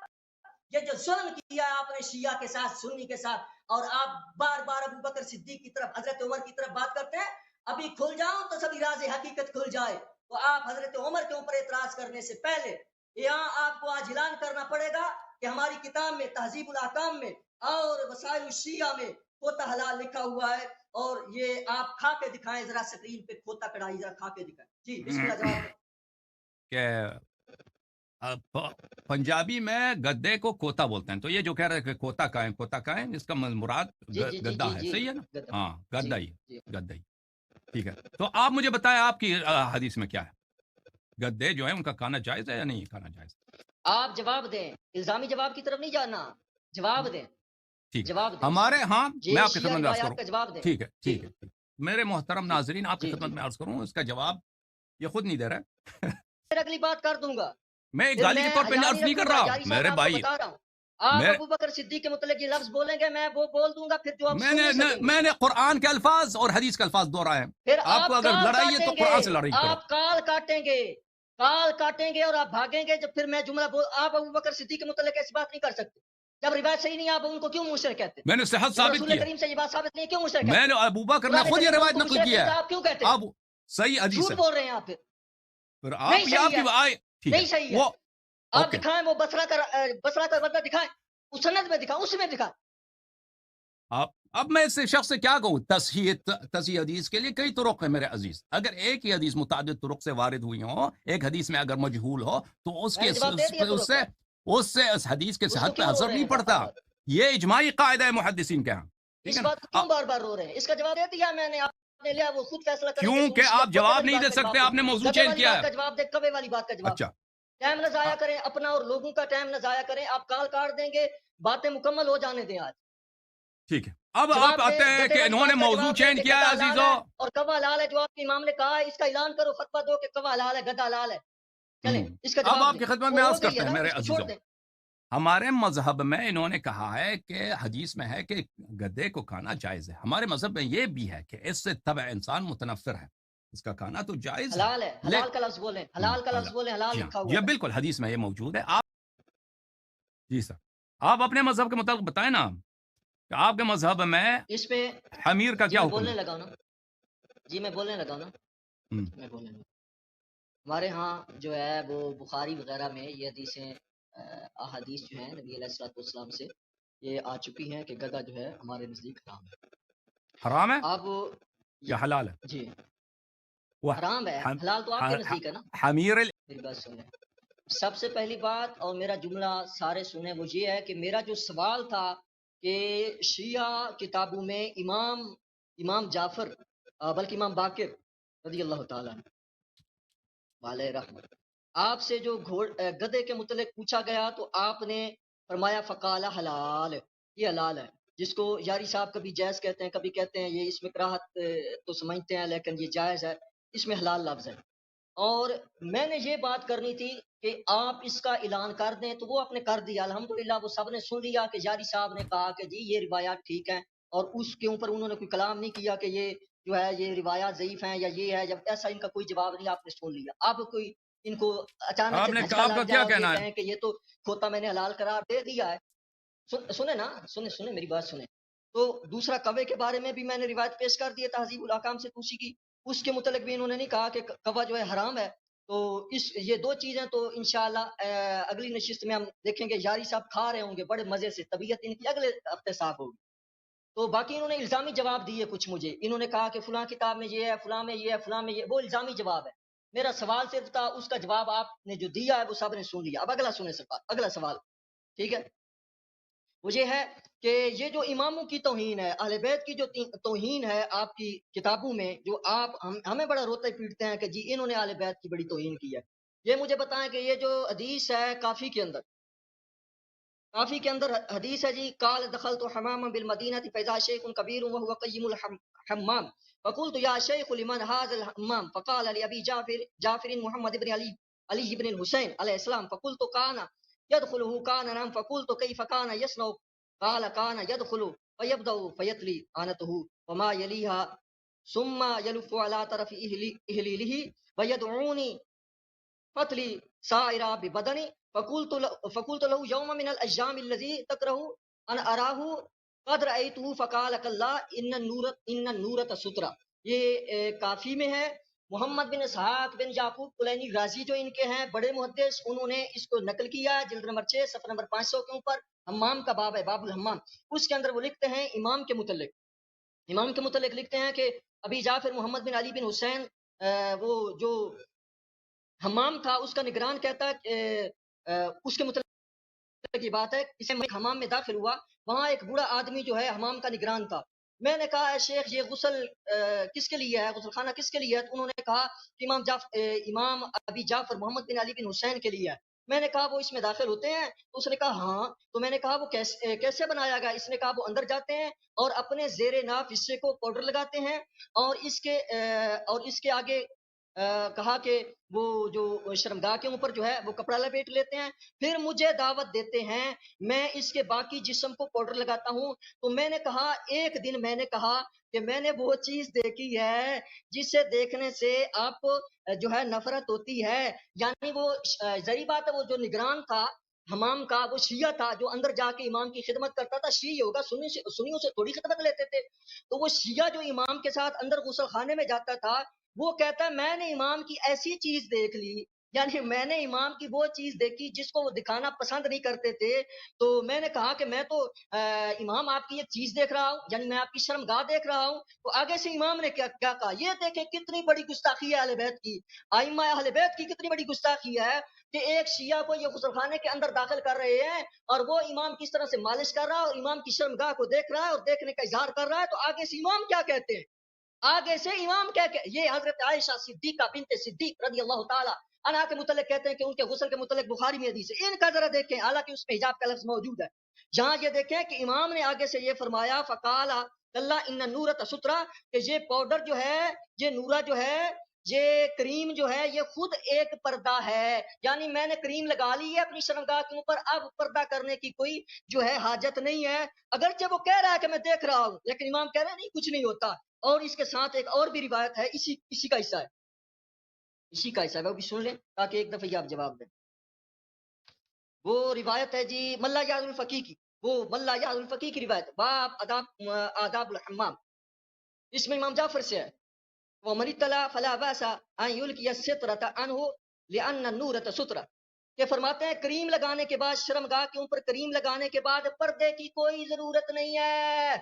یہ جو ظلم کیا ہے آپ نے شیعہ کے ساتھ, سنی کے ساتھ, اور آپ بار بار ابو بکر صدیق کی طرف, حضرت عمر کی طرف بات کرتے ہیں. ابھی کھل جاؤں تو سبھی راز حقیقت کھل جائے. تو آپ حضرت عمر کے اوپر اعتراض کرنے سے پہلے یہاں آپ کو آج اعلان کرنا پڑے گا کہ ہماری کتاب میں تہذیب الاحکام میں اور وسائل الشیعہ میں کھوتا حلال لکھا ہوا ہے, اور یہ آپ کھا کے دکھائیں ذرا سکرین پہ کھوتا کڑھائی ذرا کھا کے دکھائیں. جی بسم اللہ, جواب دیں. کہ پنجابی میں گدے کو کوتا بولتے ہیں, تو یہ جو کہہ رہے ہیں کہ کوتا کہیں اس کا مراد جی جی جی گدا جی ہے, جی صحیح ہے نا؟ گدا. ہاں, جی گدا ہی جی گدا ہی. ٹھیک ہے, تو آپ مجھے بتائیں آپ کی حدیث میں کیا ہے, گدے جو ہے ان کا کھانا جائز ہے یا نہیں کھانا جائز؟ آپ جواب دیں, الزامی جواب کی طرف نہیں جانا, جواب دیں. ٹھیک ہے, جواب دیں. ہمارے ہاں میں یہ آپ کی شیعہ خدمت میں عرض روایات کروں. کا جواب دیں. ٹھیک ہے جی ٹھیک ہے, میرے محترم جی ناظرین, آپ کی جی خدمت جی. میں عرض کروں, اس کا جواب یہ خود نہیں دے رہا ہے. پھر اگلی بات کر دوں گا. میں ایک پھر گالی میں کے طور پہ حیا عرض نہیں نہیں رکھوں کر گا. رہا جاری صاحب میرے آپ کو بھائی. بتا رہا ہوں, آپ میرے ابو بکر صدیق کے متعلق یہ لفظ بولیں گے, میں وہ بول دوں گا, پھر جو آپ میں سن نے نہیں سکیں گے. میں نے قرآن کے الفاظ اور حدیث کے الفاظ دہرائے ہیں. پھر آپ کو آپ اگر کال لڑائی ہے تو کاٹیں گے, قرآن سے لڑائی کرو. آپ کال کاٹیں گے, کال کاٹیں گے اور آپ بھاگیں گے. جب پھر میں جملہ آپ ابو بکر صدیق کے متعلق ایسی بات نہیں کر سکتے. جب روایت صحیح نہیں, آپ ان کو کیوں مشرک کہتے ہیں؟ میں نے صحت جب ثابت رسول کی ہے. کریم سے یہ بات ثابت نہیں, کیوں مشرک میں کہتے نے ہیں؟ ابو بکر نے قرآن خود یہ کریم میں ان روایت کو نقل مشرک کی نہیں ہے. کہا, آپ کیوں کہتے ہیں؟ اب صحیح حدیث جھوٹ ہے. بول رہے ہیں آپ. پھر نہیں آپ صحیح ہے, ٹھیک نہیں ہے صحیح ہے. وہ آپ اوکے. دکھائیں, وہ بصرہ کا بدلہ دکھائیں, اس سند میں دکھائیں, اسی میں دکھائیں. اب میں اس شخص سے کیا کہوں؟ تصحیح حدیث کے لیے کئی طرق ہیں میرے عزیز. اگر ایک ہی حدیث متعدد طرق سے وارد ہوئی ہو, ایک حدیث میں اگر مجہول ہو تو اس میں کے نے جواب دے دیا اس ترک کا. سے اس حدیث کے اس کو صحت پہ کیوں رو اثر رہے نہیں ہیں بار پڑتا. بار؟ یہ اجماعی قاعدہ ہے محدثین کے ہاں, ٹھیک اس ہے نا؟ بات کو کیوں بار بار رو رہے ہیں؟ اس کا جواب دے دیا میں نے, آپ نے لیا, وہ خود فیصلہ کریں گے. کیونکہ آپ جواب نہیں دے سکتے, آپ نے موضوع گدے چینج والی کیا بات ہے. کا جواب دے, کوے والی بات کا جواب. اچھا ٹائم نہ ضائع کریں اپنا اور لوگوں کا ٹائم نہ ضائع کریں. آپ کال کاٹ دیں گے, باتیں مکمل ہو جانے دیں. آج ٹھیک ہے, اب آپ جواب آتے دیں, ہیں گدے کہ والی انہوں نے بات کا موضوع جواب دیں چینج کہ کیا ہے گدا حلال عزیزو. ہے اور کوا حلال ہے. جو آپ کے امام نے کہا, اس کا اعلان کرو, فتویٰ دو کہ کوا حلال ہے, گدا حلال ہے. چلیں اس کا اب جواب آپ دیں. کی خدمت وہ میں ہو عرض گئی کرتے ہے ہیں نا, میرے اس کو چھوڑ عزیزوں. دیں. ہمارے مذہب میں انہوں نے کہا ہے کہ حدیث میں ہے کہ گدے کو کھانا جائز ہے. ہمارے مذہب میں یہ بھی ہے کہ اس سے طبع انسان متنفر ہے, اس کا کھانا تو جائز ہے. حلال ہے, حلال کا لفظ بولیں, حلال کا لفظ بولیں, حلال جی ہاں, لکھا ہوا یہ ہے. بالکل حدیث میں یہ موجود ہے. آپ جی سر, آپ اپنے مذہب کے مطابق بتائیں نا کہ آپ کے مذہب میں اس پہ حمیر کا جی کیا میں حکم بولنے ہے. لگا نا, جی میں بولنے لگا نا, میں بولنے لگا. ہمارے ہاں جو ہے وہ بخاری وغیرہ میں یہ حدیثیں, احادیث جو ہیں نبی علیہ الصلوۃ والسلام سے یہ آ چکی ہیں کہ گدا جو ہے ہمارے نزدیک حرام ہے. حرام ہے اب یا حلال ہے؟ جی وہ حرام ہے, حلال تو آپ کے نزدیک ہے نا. حمیر میری بات سنیں. سب سے پہلی بات, اور میرا جملہ سارے سنیں, وہ یہ ہے کہ میرا جو سوال تھا کہ شیعہ کتابوں میں امام جعفر, بلکہ امام باقر رضی اللہ تعالیٰ علیہ رحمت, آپ سے جو گدے کے متعلق پوچھا گیا تو آپ نے فرمایا فقال حلال, یہ حلال ہے. جس کو یاری صاحب کبھی جائز کہتے ہیں, کبھی کہتے ہیں یہ اس میں کراہت تو سمجھتے ہیں, لیکن یہ جائز ہے, اس میں حلال لفظ ہے. اور میں نے یہ بات کرنی تھی کہ آپ اس کا اعلان کر دیں, تو وہ آپ نے کر دیا الحمدللہ. وہ سب نے سن لیا کہ یاری صاحب نے کہا کہ جی یہ روایات ٹھیک ہیں, اور اس کے اوپر انہوں نے کوئی کلام نہیں کیا کہ یہ جو ہے یہ روایات ضعیف ہیں یا یہ ہے. جب ایسا ان کا کوئی جواب نہیں, آپ نے سن لیا. اب کوئی ان کو اچانک آپ سے نے دھچکا آپ کا لگ کیا جائے اور یہ کہنا ہے؟ کہیں کہ یہ تو کھوتا میں نے حلال قرار دے دیا ہے. سنیں نا, سنیں میری بات سنیں. تو دوسرا کوے کے بارے میں بھی میں نے روایت پیش کر دی ہے تہذیب الاحکام سے توسی کی, اس کے متعلق بھی انہوں نے نہیں کہا کہ کوا جو ہے حرام ہے. تو یہ دو چیزیں تو انشاءاللہ اگلی نشست میں ہم دیکھیں گے. یاری صاحب کھا رہے ہوں گے بڑے مزے سے, طبیعت ان کی اگلے ہفتے صاف ہوگی. تو باقی انہوں نے الزامی جواب دیے کچھ مجھے، انہوں نے کہا کہ فلاں کتاب میں یہ ہے، فلاں میں یہ ہے، فلاں میں یہ، وہ الزامی جواب ہے۔ میرا سوال صرف تھا، اس کا جواب آپ نے جو دیا ہے وہ سب نے سن لیا۔ اب اگلا سنیں سوال، اگلا سوال، ٹھیک ہے؟ وہ یہ ہے کہ یہ جو اماموں کی توہین ہے، اہل بیت کی جو توہین ہے آپ کی کتابوں میں، جو آپ ہمیں بڑا روتے پیٹتے ہیں کہ جی انہوں نے اہل بیت کی بڑی توہین کی ہے، یہ مجھے بتائیں کہ یہ جو حدیث ہے کافی کے اندر حدیث ہے جی، قال دخلت حماما بالمدینہ فاذا شیخ کبیر وهو قیم الحمام فقلت یا شیخ لمن هذا الحمام فقال لابی جعفر محمد بن علی بن الحسین علیہ السلام فقلت كان يدخله كان نام فقلت كيف كان يصنع قال كان يدخل فيبدا فيتلي آنته وما يليها ثم يلف على طرف اهليله ويدعوني فتلی سائرہ ببدنی فقلت له یوم من الاجام الذي تکره ان اراہ قد رأیته فقال کلا ان النورۃ سترہ۔ یہ کافی میں ہے، محمد بن اسحاق بن یعقوب کلینی رازی جو ان کے ہیں بڑے محدث، انہوں نے اس کو نقل کیا جلد نمبر 6 صفحہ نمبر 500 کے اوپر، حمام کا باب ہے، باب الحمام، اس کے اندر وہ لکھتے ہیں امام کے متعلق لکھتے ہیں کہ ابی جعفر محمد بن علی بن حسین وہ جو حمام تھا اس کا نگران کہتا ہے کہ اس کے متعلق کی بات ہے، اسے حمام میں داخل ہوا، وہاں ایک بوڑھا آدمی جو ہے حمام کا نگران تھا۔ میں نے کہا اے شیخ یہ غسل کس کے لیے ہے، غسل خانہ کس کے لیے ہے؟ تو انہوں نے کہا کہ امام ابی جعفر محمد بن علی بن حسین کے لیے ہے۔ میں نے کہا وہ اس میں داخل ہوتے ہیں؟ تو اس نے کہا ہاں۔ تو میں نے کہا وہ کیسے بنایا گیا؟ اس نے کہا وہ اندر جاتے ہیں اور اپنے زیر ناف حصے کو پاؤڈر لگاتے ہیں اور اس کے آگے کہا کہ وہ جو شرمگاہ کے اوپر جو ہے وہ کپڑا لپیٹ لیتے ہیں، پھر مجھے دعوت دیتے ہیں، میں اس کے باقی جسم کو پاؤڈر لگاتا ہوں۔ تو میں نے کہا ایک دن میں نے کہا کہ میں نے وہ چیز دیکھی ہے جسے دیکھنے سے آپ کو جو ہے نفرت ہوتی ہے، یعنی وہ ظاہری بات ہے وہ جو نگران تھا حمام کا وہ شیعہ تھا جو اندر جا کے امام کی خدمت کرتا تھا، شیعہ ہوگا، سنیوں سے تھوڑی خدمت لیتے تھے۔ تو وہ شیعہ جو امام کے ساتھ اندر غسل خانے میں جاتا تھا، وہ کہتا ہے میں نے امام کی ایسی چیز دیکھ لی، یعنی میں نے امام کی وہ چیز دیکھی جس کو وہ دکھانا پسند نہیں کرتے تھے۔ تو میں نے کہا کہ میں تو امام آپ کی یہ چیز دیکھ رہا ہوں، یعنی میں آپ کی شرمگاہ دیکھ رہا ہوں۔ تو آگے سے امام نے کیا کہا، یہ دیکھیں کتنی بڑی گستاخی ہے اہل بیت کی، ائمہ اہل بیت کی کتنی بڑی گستاخی ہے کہ ایک شیعہ کو یہ غسل خانے کے اندر داخل کر رہے ہیں اور وہ امام کس طرح سے مالش کر رہا ہے اور امام کی شرمگاہ کو دیکھ رہا ہے اور دیکھنے کا اظہار کر رہا ہے۔ تو آگے سے امام کیا کہتے ہیں، آگے سے امام کیا کہ یہ حضرت عائشہ صدیقہ بنت صدیق رضی اللہ تعالی عنہا کے متعلق کہتے ہیں کہ ان کے غسل کے متعلق بخاری میں حدیث ہے، ان کا ذرا دیکھیں، حالانکہ اس میں حجاب کا لفظ موجود ہے، جہاں یہ دیکھیں کہ امام نے آگے سے یہ فرمایا فقال اللہ ان النورۃ سترہ، کہ یہ پاؤڈر جو ہے، یہ نورہ جو ہے، یہ کریم جو ہے یہ خود ایک پردہ ہے، یعنی میں نے کریم لگا لی ہے اپنی شرمگاہ کے اوپر، اب پردہ کرنے کی کوئی جو ہے حاجت نہیں ہے۔ اگرچہ وہ کہہ رہا ہے کہ میں دیکھ رہا ہوں، لیکن امام کہہ رہے ہیں نہیں کچھ نہیں ہوتا۔ اور اس کے ساتھ ایک اور بھی روایت ہے، اسی کا حصہ ہے، وہ بھی سن لیں تاکہ ایک دفعہ آپ جواب دیں۔ وہ روایت ہے جی ملا یاد الفقی کی، کی روایت، باب آداب الحمام، اس میں امام جعفر سے ہے، ومن اطلع فلا باس ان یلقی السترۃ عنہ لان النورۃ سترہ، کہ فرماتے ہیں کریم لگانے کے بعد، شرمگاہ کے اوپر کریم لگانے کے بعد پردے کی کوئی ضرورت نہیں ہے۔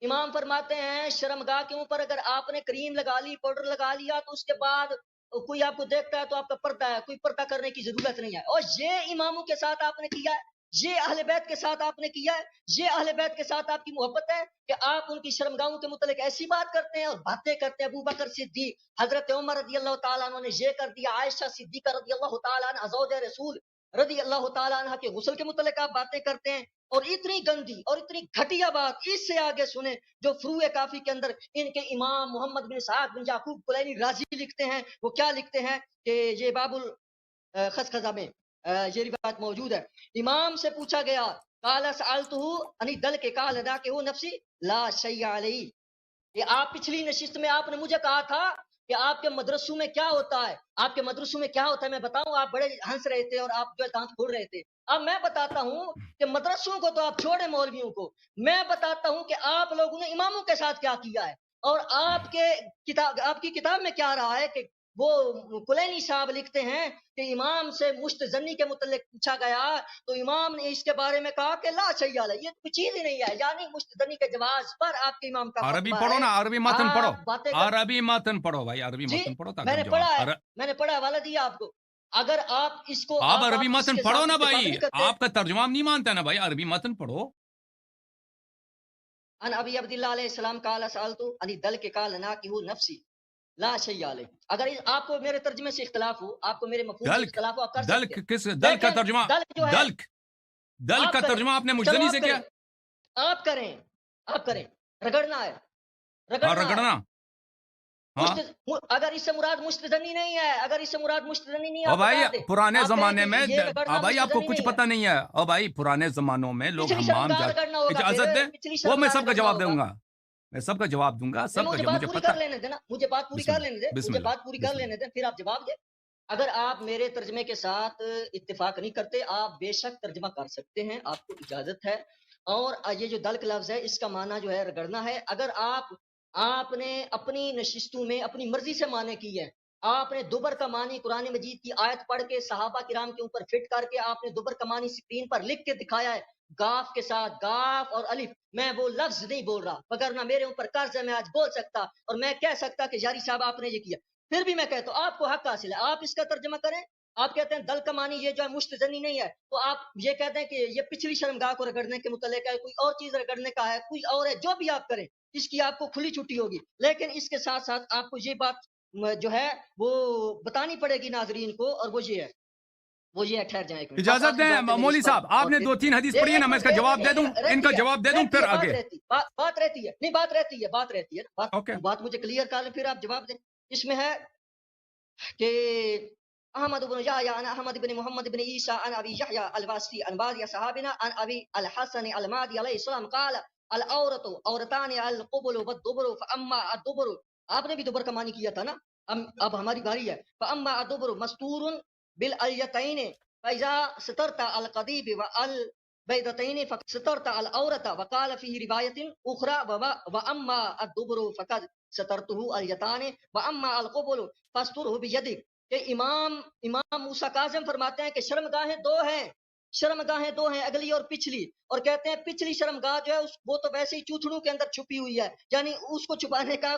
امام فرماتے ہیں شرمگاہ کے اوپر اگر آپ نے کریم لگا لی، پاؤڈر لگا لیا، تو اس کے بعد کوئی آپ کو دیکھتا ہے تو آپ کا پردہ ہے، کوئی پردہ کرنے کی ضرورت نہیں ہے۔ اور یہ اماموں کے ساتھ آپ نے کیا ہے، یہ اہل بیت کے ساتھ آپ نے کیا ہے، یہ اہل بیت کے ساتھ آپ کی محبت ہے کہ آپ ان کی شرمگاہوں کے متعلق ایسی بات کرتے ہیں اور باتیں کرتے ہیں۔ ابو بکر صدیق، حضرت عمر رضی اللہ تعالیٰ عنہ نے یہ کر دیا، عائشہ صدیقہ رضی اللہ تعالیٰ عنہ زوجہ رسول رضی اللہ تعالیٰ عنہ کے غسل کے متعلق آپ باتیں کرتے ہیں، اور اتنی گندی اور اتنی گھٹیا بات اس سے آگے سنیں جو فروع کافی کے اندر ان کے امام محمد بن اسحاق بن یعقوب کلینی رازی لکھتے ہیں۔ وہ کیا لکھتے ہیں کہ یہ باب الخزخزہ میں یہ روایت موجود ہے، امام سے پوچھا گیا قال سألته ان دل کے قال ذاکہ نفسی لا شیء علی، یہ آپ پچھلی نشست میں آپ نے مجھے کہا تھا کہ آپ کے مدرسوں میں کیا ہوتا ہے، آپ کے مدرسوں میں کیا ہوتا ہے، میں بتاؤں، آپ بڑے ہنس رہے تھے اور آپ جو دانت پھوڑ رہے تھے۔ اب میں بتاتا ہوں کہ مدرسوں کو تو آپ چھوڑیں، مولویوں کو، میں بتاتا ہوں کہ آپ لوگوں نے اماموں کے ساتھ کیا کیا ہے، اور آپ کی کتاب میں کیا رہا ہے کہ وہ کلینی صاحب لکھتے ہیں کہ امام سے مشت زنی کے متعلق پوچھا گیا تو امام نے اس کے بارے میں کہا کہ لا شیء علیہ، یہ کوئی چیز ہی نہیں ہے، یعنی مشت زنی کے جواز پر آپ کے امام کا عربی فتویٰ پڑھو ہے. نا، عربی متن پڑھو، آپ باتیں کر عربی متن پڑھو بھائی، عربی جی متن پڑھو میں تاکہ نے ہم پڑھا ہے، جواب. میں نے پڑھا، حوالہ دیا آپ کو. اگر آپ اس کو آپ عربی اس متن کے پڑھو ساتھ نا اتفاق بھائی، نہیں کرتے. آپ کا ترجمہ نہیں مانتا نا بھائی، عربی متن پڑھو. ان ابی عبداللہ علیہ السلام قال سألت عن الدلک قال ناکہ نفسی لا شیء علیہ. اگر آپ کو میرے ترجمے سے اختلاف ہو، آپ کو میرے مفہوم سے دلک، اختلاف ہو، آپ کر سکتے دلک ہیں. کس دل کا لیکن ترجمہ؟ دلک جو ہے دلک، دلک آپ کا کریں، ترجمہ آپ نے چلو مجدنی آپ سے کریں، کیا؟ آپ کریں، آپ کریں. رگڑنا ہے، ہاں رگڑنا ہے. رگڑنا. ہاں اگر اس سے مراد مستزنی نہیں ہے، اگر اس سے مراد مستزنی نہیں ہے، او آپ بھائی بتا دیں. پرانے آپ کہیں زمانے کہ میں یہ رگڑنا بھائی آپ کو مستزنی کچھ نہیں ہے، پتہ نہیں ہے. او بھائی پرانے زمانوں میں لوگ پچھلی حمام شرمگاہ جا رگڑنا ہوگا، پھر اجازت دیں، پچھلی وہ میں شرمگاہ سب کا رگڑنا جواب ہوگا. دوں گا، میں سب کا جواب دوں گا، نہیں، سب کا مجھے جواب بات مجھے پوری پتہ. کر لینے دینا، مجھے بات پوری بسم کر اللہ، لینے دیں، بسم مجھے اللہ، بات پوری کر بسم لینے اللہ. دیں، پھر آپ جواب دیں. اگر آپ میرے ترجمے کے ساتھ اتفاق نہیں کرتے، آپ بے شک ترجمہ کر سکتے ہیں، آپ کو اجازت ہے. اور یہ جو دلک لفظ ہے، اس کا معنی جو ہے رگڑنا ہے. اگر آپ نے اپنی نشستوں میں اپنی مرضی سے معنی کی ہے، آپ نے دوبر کا معنی قرآن مجید کی آیت پڑھ کے صحابہ کرام کے اوپر فٹ کر کے آپ نے دوبر کا معنی اسکرین پر لکھ کے دکھایا ہے گاف کے ساتھ، گاف اور الف. میں وہ لفظ نہیں بول رہا، وگرنہ میرے اوپر قرض ہے، میں آج بول سکتا اور میں کہہ سکتا کہ یاری صاحب آپ نے یہ کیا. پھر بھی میں کہتا ہوں آپ کو حق حاصل ہے، آپ اس کا ترجمہ کریں. آپ کہتے ہیں دل کا معنی یہ جو ہے مشتزنی نہیں ہے، تو آپ یہ کہتے ہیں کہ یہ پچھلی شرمگاہ کو رگڑنے کے متعلق ہے، کوئی اور چیز رگڑنے کا ہے، کوئی اور ہے. جو بھی آپ کریں اس کی آپ کو کھلی چھٹی ہوگی. لیکن اس کے ساتھ ساتھ آپ کو یہ بات جو ہے وہ بتانی پڑے گی ناظرین کو، اور وہ یہ ہے. ٹھہر جائیں ایک منٹ، بس اجازت آخری دیں بات ہے میری مولوی اس پر. صاحب، آپ اور نے پھر 2-3 حدیث پڑھی ہے نا، میں اس کا جواب دے دوں، ان کا رہتی ہے، جواب دے دوں رہتی پھر ہے، آگے. بات رہتی ہے، نہیں بات رہتی ہے، بات رہتی ہے. اوکے. بات مجھے کلیئر کر لیں، پھر آپ جواب دیں. اس میں ہے کہ احمد بن یحیی عن احمد بن محمد بن عیسی عن ابی یحیی الواسطی عن بعض صحابنا عن ابی الحسن المادی علیہ السلام قال العورت عورتان القبل والدبر فاما الدبر. آپ نے بھی دبر کا معنی کیا تھا نا، اب ہماری باری ہے. فاما الدبر مستور بالالیتین فاذا سترت القضیب والبیضتین فسترت العورت. وقال فی روایت اخرى واما الدبر فقد سترته الیتان واما القبل فاسترہ بیدک. کہ امام موسیٰ کاظم فرماتے ہیں کہ شرمگاہیں دو ہیں، اگلی اور پچھلی. اور کہتے ہیں پچھلی شرمگاہ جو ہے وہ تو ویسے ہی چوتھڑوں کے اندر چھپی ہوئی ہے، یعنی اس کو چھپانے کا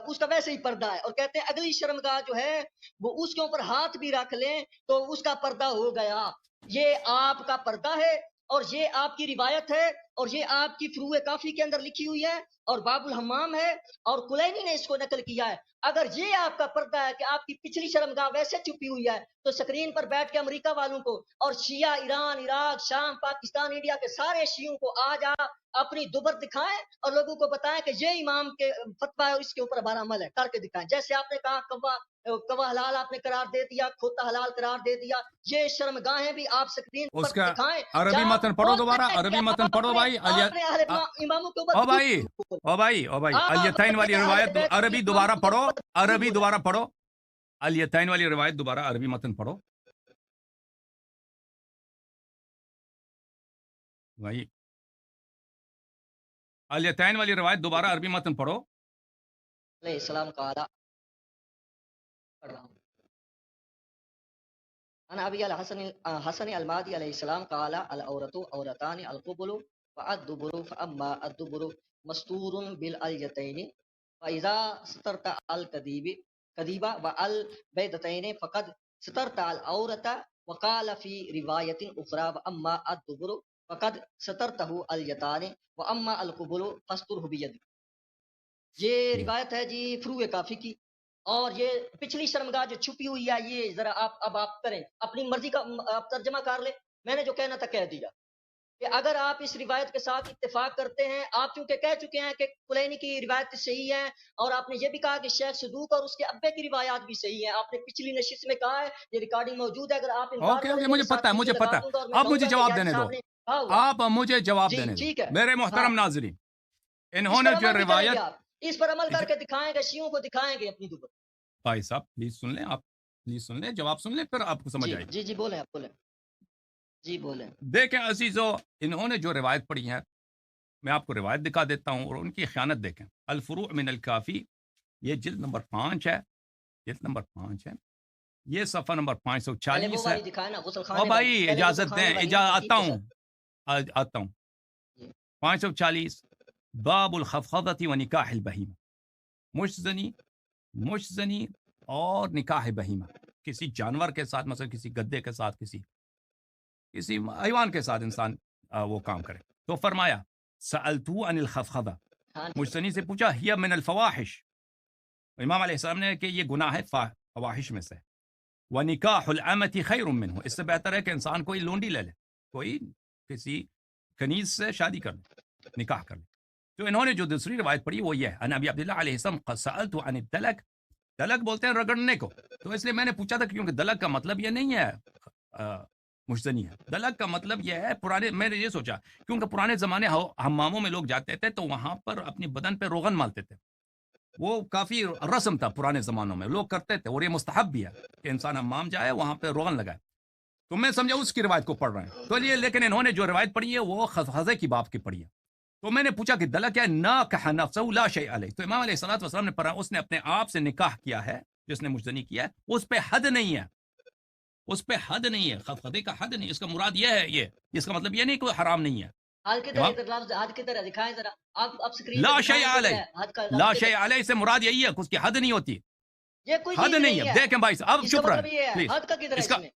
اس کا ویسے ہی پردہ ہے. اور کہتے ہیں اگلی شرمگاہ جو ہے وہ اس کے اوپر ہاتھ بھی رکھ لیں تو اس کا پردہ ہو گیا. یہ آپ کا پردہ ہے، اور یہ آپ کی روایت ہے، اور یہ آپ کی فروع کافی کے اندر لکھی ہوئی ہے، اور باب الحمام ہے، اور کلینی نے اس کو نقل کیا ہے. اگر یہ آپ کا پردہ ہے کہ آپ کی پچھلی شرمگاہ ویسے چھپی ہوئی ہے، تو سکرین پر بیٹھ کے امریکہ والوں کو اور شیعہ ایران، عراق، شام، پاکستان، انڈیا کے سارے شیعوں کو آج اپنی دوبر دکھائیں اور لوگوں کو بتائیں کہ یہ امام کے فتویٰ ہے اور اس کے اوپر ہمارا عمل ہے، کر کے دکھائیں. جیسے آپ نے کہا کوا حلال آپ نے قرار دے دیا، کھوتا حلال قرار دے دیا، یہ شرمگاہیں بھی آپ سکرین پر اس کا دکھائیں. عربی جب متن پڑھو بولتے دوبارہ، ہیں کہ عربی متن پڑھو بھائی. آپ نے اہل اماموں کے اوپر او بھائی، او بھائی، او بھائی، آپ الیتین والی نے اہل روایت بیت عربی کے دوبارہ اماموں کے پڑھو، اوپر عربی دوبارہ پڑھو. الیتین والی روایت دوبارہ عربی متن پڑھو بھائی. الیتین والی روایت دوبارہ عربی متن پڑھو. علیہ السلام قال پڑھ رہا ہوں. انا ابی الحسن المادی علیہ السلام قال العورت عورتان القبل والدبر فاما الدبر مستور بالالیتین فاذا سترت القدیب والبیضتین فقد سترت العورت. وقال فی روایت اخرى واما الدبر فقد سترته الیتان واما القبل فاستره بیدک. یہ روایت ہے جی فروع کافی کی. اور یہ پچھلی شرمگاہ جو چھپی ہوئی ہے، یہ ذرا آپ کریں اپنی مرضی کا، آپ ترجمہ کر لیں. میں نے جو کہنا تھا کہہ دیا کہ اگر آپ اس روایت کے ساتھ اتفاق کرتے ہیں، آپ چونکہ کہہ چکے ہیں کہ کلینی کی روایت صحیح ہے، اور آپ نے یہ بھی کہا کہ شیخ صدوق اور اس کے ابے کی روایات بھی صحیح ہیں. آپ نے پچھلی نشست میں کہا ہے، یہ ریکارڈنگ موجود ہے، اگر آپ انکار اوکے کریں اوکے، میرے مجھے پتہ ساتھ ہے، مجھے چیزیں پتہ لگا ہے. دوں گا، اور میں اب کہوں مجھے گا کہ جواب یاری دینے دو، صاحب نے کہا ہوا. آپ مجھے جواب جی دینے دو ٹھیک ہے، میرے ہاں محترم ناظرین. اس انہوں پر نے جو عمل بھی کریں گے، روایت، آپ اس پر عمل کر کے دکھائیں گے، شیعوں کو دکھائیں گے اپنی دوبر. بھائی صاحب پلیز سن لیں، آپ پلیز سن لیں، جواب سن لیں، پھر آپ کو سمجھ جی آئے گی. جی جی بولیں، آپ بولیں، جی بولیں. دیکھیں عزیزو، انہوں نے جو روایت پڑھی ہے، میں آپ کو روایت دکھا دیتا ہوں اور ان کی خیانت دیکھیں. الفروع من الکافی، یہ جلد نمبر 5 ہے، جلد نمبر 5 ہے، یہ صفحہ نمبر پہلے وہ 540 ہے. والی دکھائے نا غسل او خانے بھائی والی، پہلے غسل اجازت خانے دیں، والی نا ترتیب آتا کے ہوں ساتھ۔ آتا ہوں. جی 540 باب الخفضة و نکاح البہیمہ. مشزنی مشزنی اور نکاح بہیمہ، کسی جانور کے ساتھ، مثلا کسی گدے کے ساتھ، کسی حیوان کے ساتھ انسان وہ کام کرے. تو فرمایا سألتو عن الخفضہ، ہاں مجتنی سے پوچھا ہی من الفواحش، امام علیہ السلام نے کہ یہ گناہ ہے فواحش میں سے. وَنِكَاحُ الْأَمَةِ خَيْرٌ مِّنْهُ، اس سے بہتر ہے کہ انسان کوئی لونڈی لے لے، کوئی کسی کنیز سے شادی کر لے، نکاح کر لے. تو انہوں نے جو دوسری روایت پڑھی وہ یہ ہے، ان ابی عبداللہ علیہ السلام قد سألت عن الدلک، دلک بولتے ہیں رگڑنے کو، تو اس لیے میں نے پوچھا تھا کیونکہ دلک کا مطلب یہ نہیں ہے مجتنی ہے، دلک کا مطلب یہ ہے پرانے، میں نے یہ سوچا کیونکہ پرانے زمانے حماموں میں لوگ جاتے تھے تو وہاں پر اپنی بدن پہ روغن مالتے تھے، وہ کافی رسم تھا پرانے زمانوں میں، لوگ کرتے تھے، اور یہ مستحب بھی ہے کہ انسان حمام جائے وہاں پہ روغن لگائے. تو میں سمجھا اس کی روایت کو پڑھ رہے ہیں تو یہ، لیکن انہوں نے جو روایت پڑھی ہے وہ خزے کی باب کی پڑھی ہے. تو میں نے پوچھا کہ دلک کیا ہے، ناکح نفسہ لا شیء علیہ، تو امام علیہ الصلوۃ والسلام نے پڑھا اس نے اپنے آپ سے نکاح کیا ہے، جس نے مجتنی کیا ہے اس پہ حد نہیں ہے، اس پہ حد نہیں ہے، خفقدے کا حد نہیں. اس کا مراد یہ ہے، یہ اس کا مطلب یہ نہیں کوئی حرام نہیں ہے. حد کدھر ہے، لفظ حد کدھر ہے، دکھائیں ذرا آپ سکرین لا پہ شیء دکھائیں کدھر علیہ، ہے حد کا لفظ لا کدھر شیء ہے؟ علیہ سے مراد یہی ہے کہ اس کی حد نہیں ہوتی، یہ کوئی حد چیز نہیں ہے. دیکھیں بھائی صاحب اب اس کا چپ مطلب رہے یہ ہے پلیز، حد کا کدھر ہے اس کا اس میں،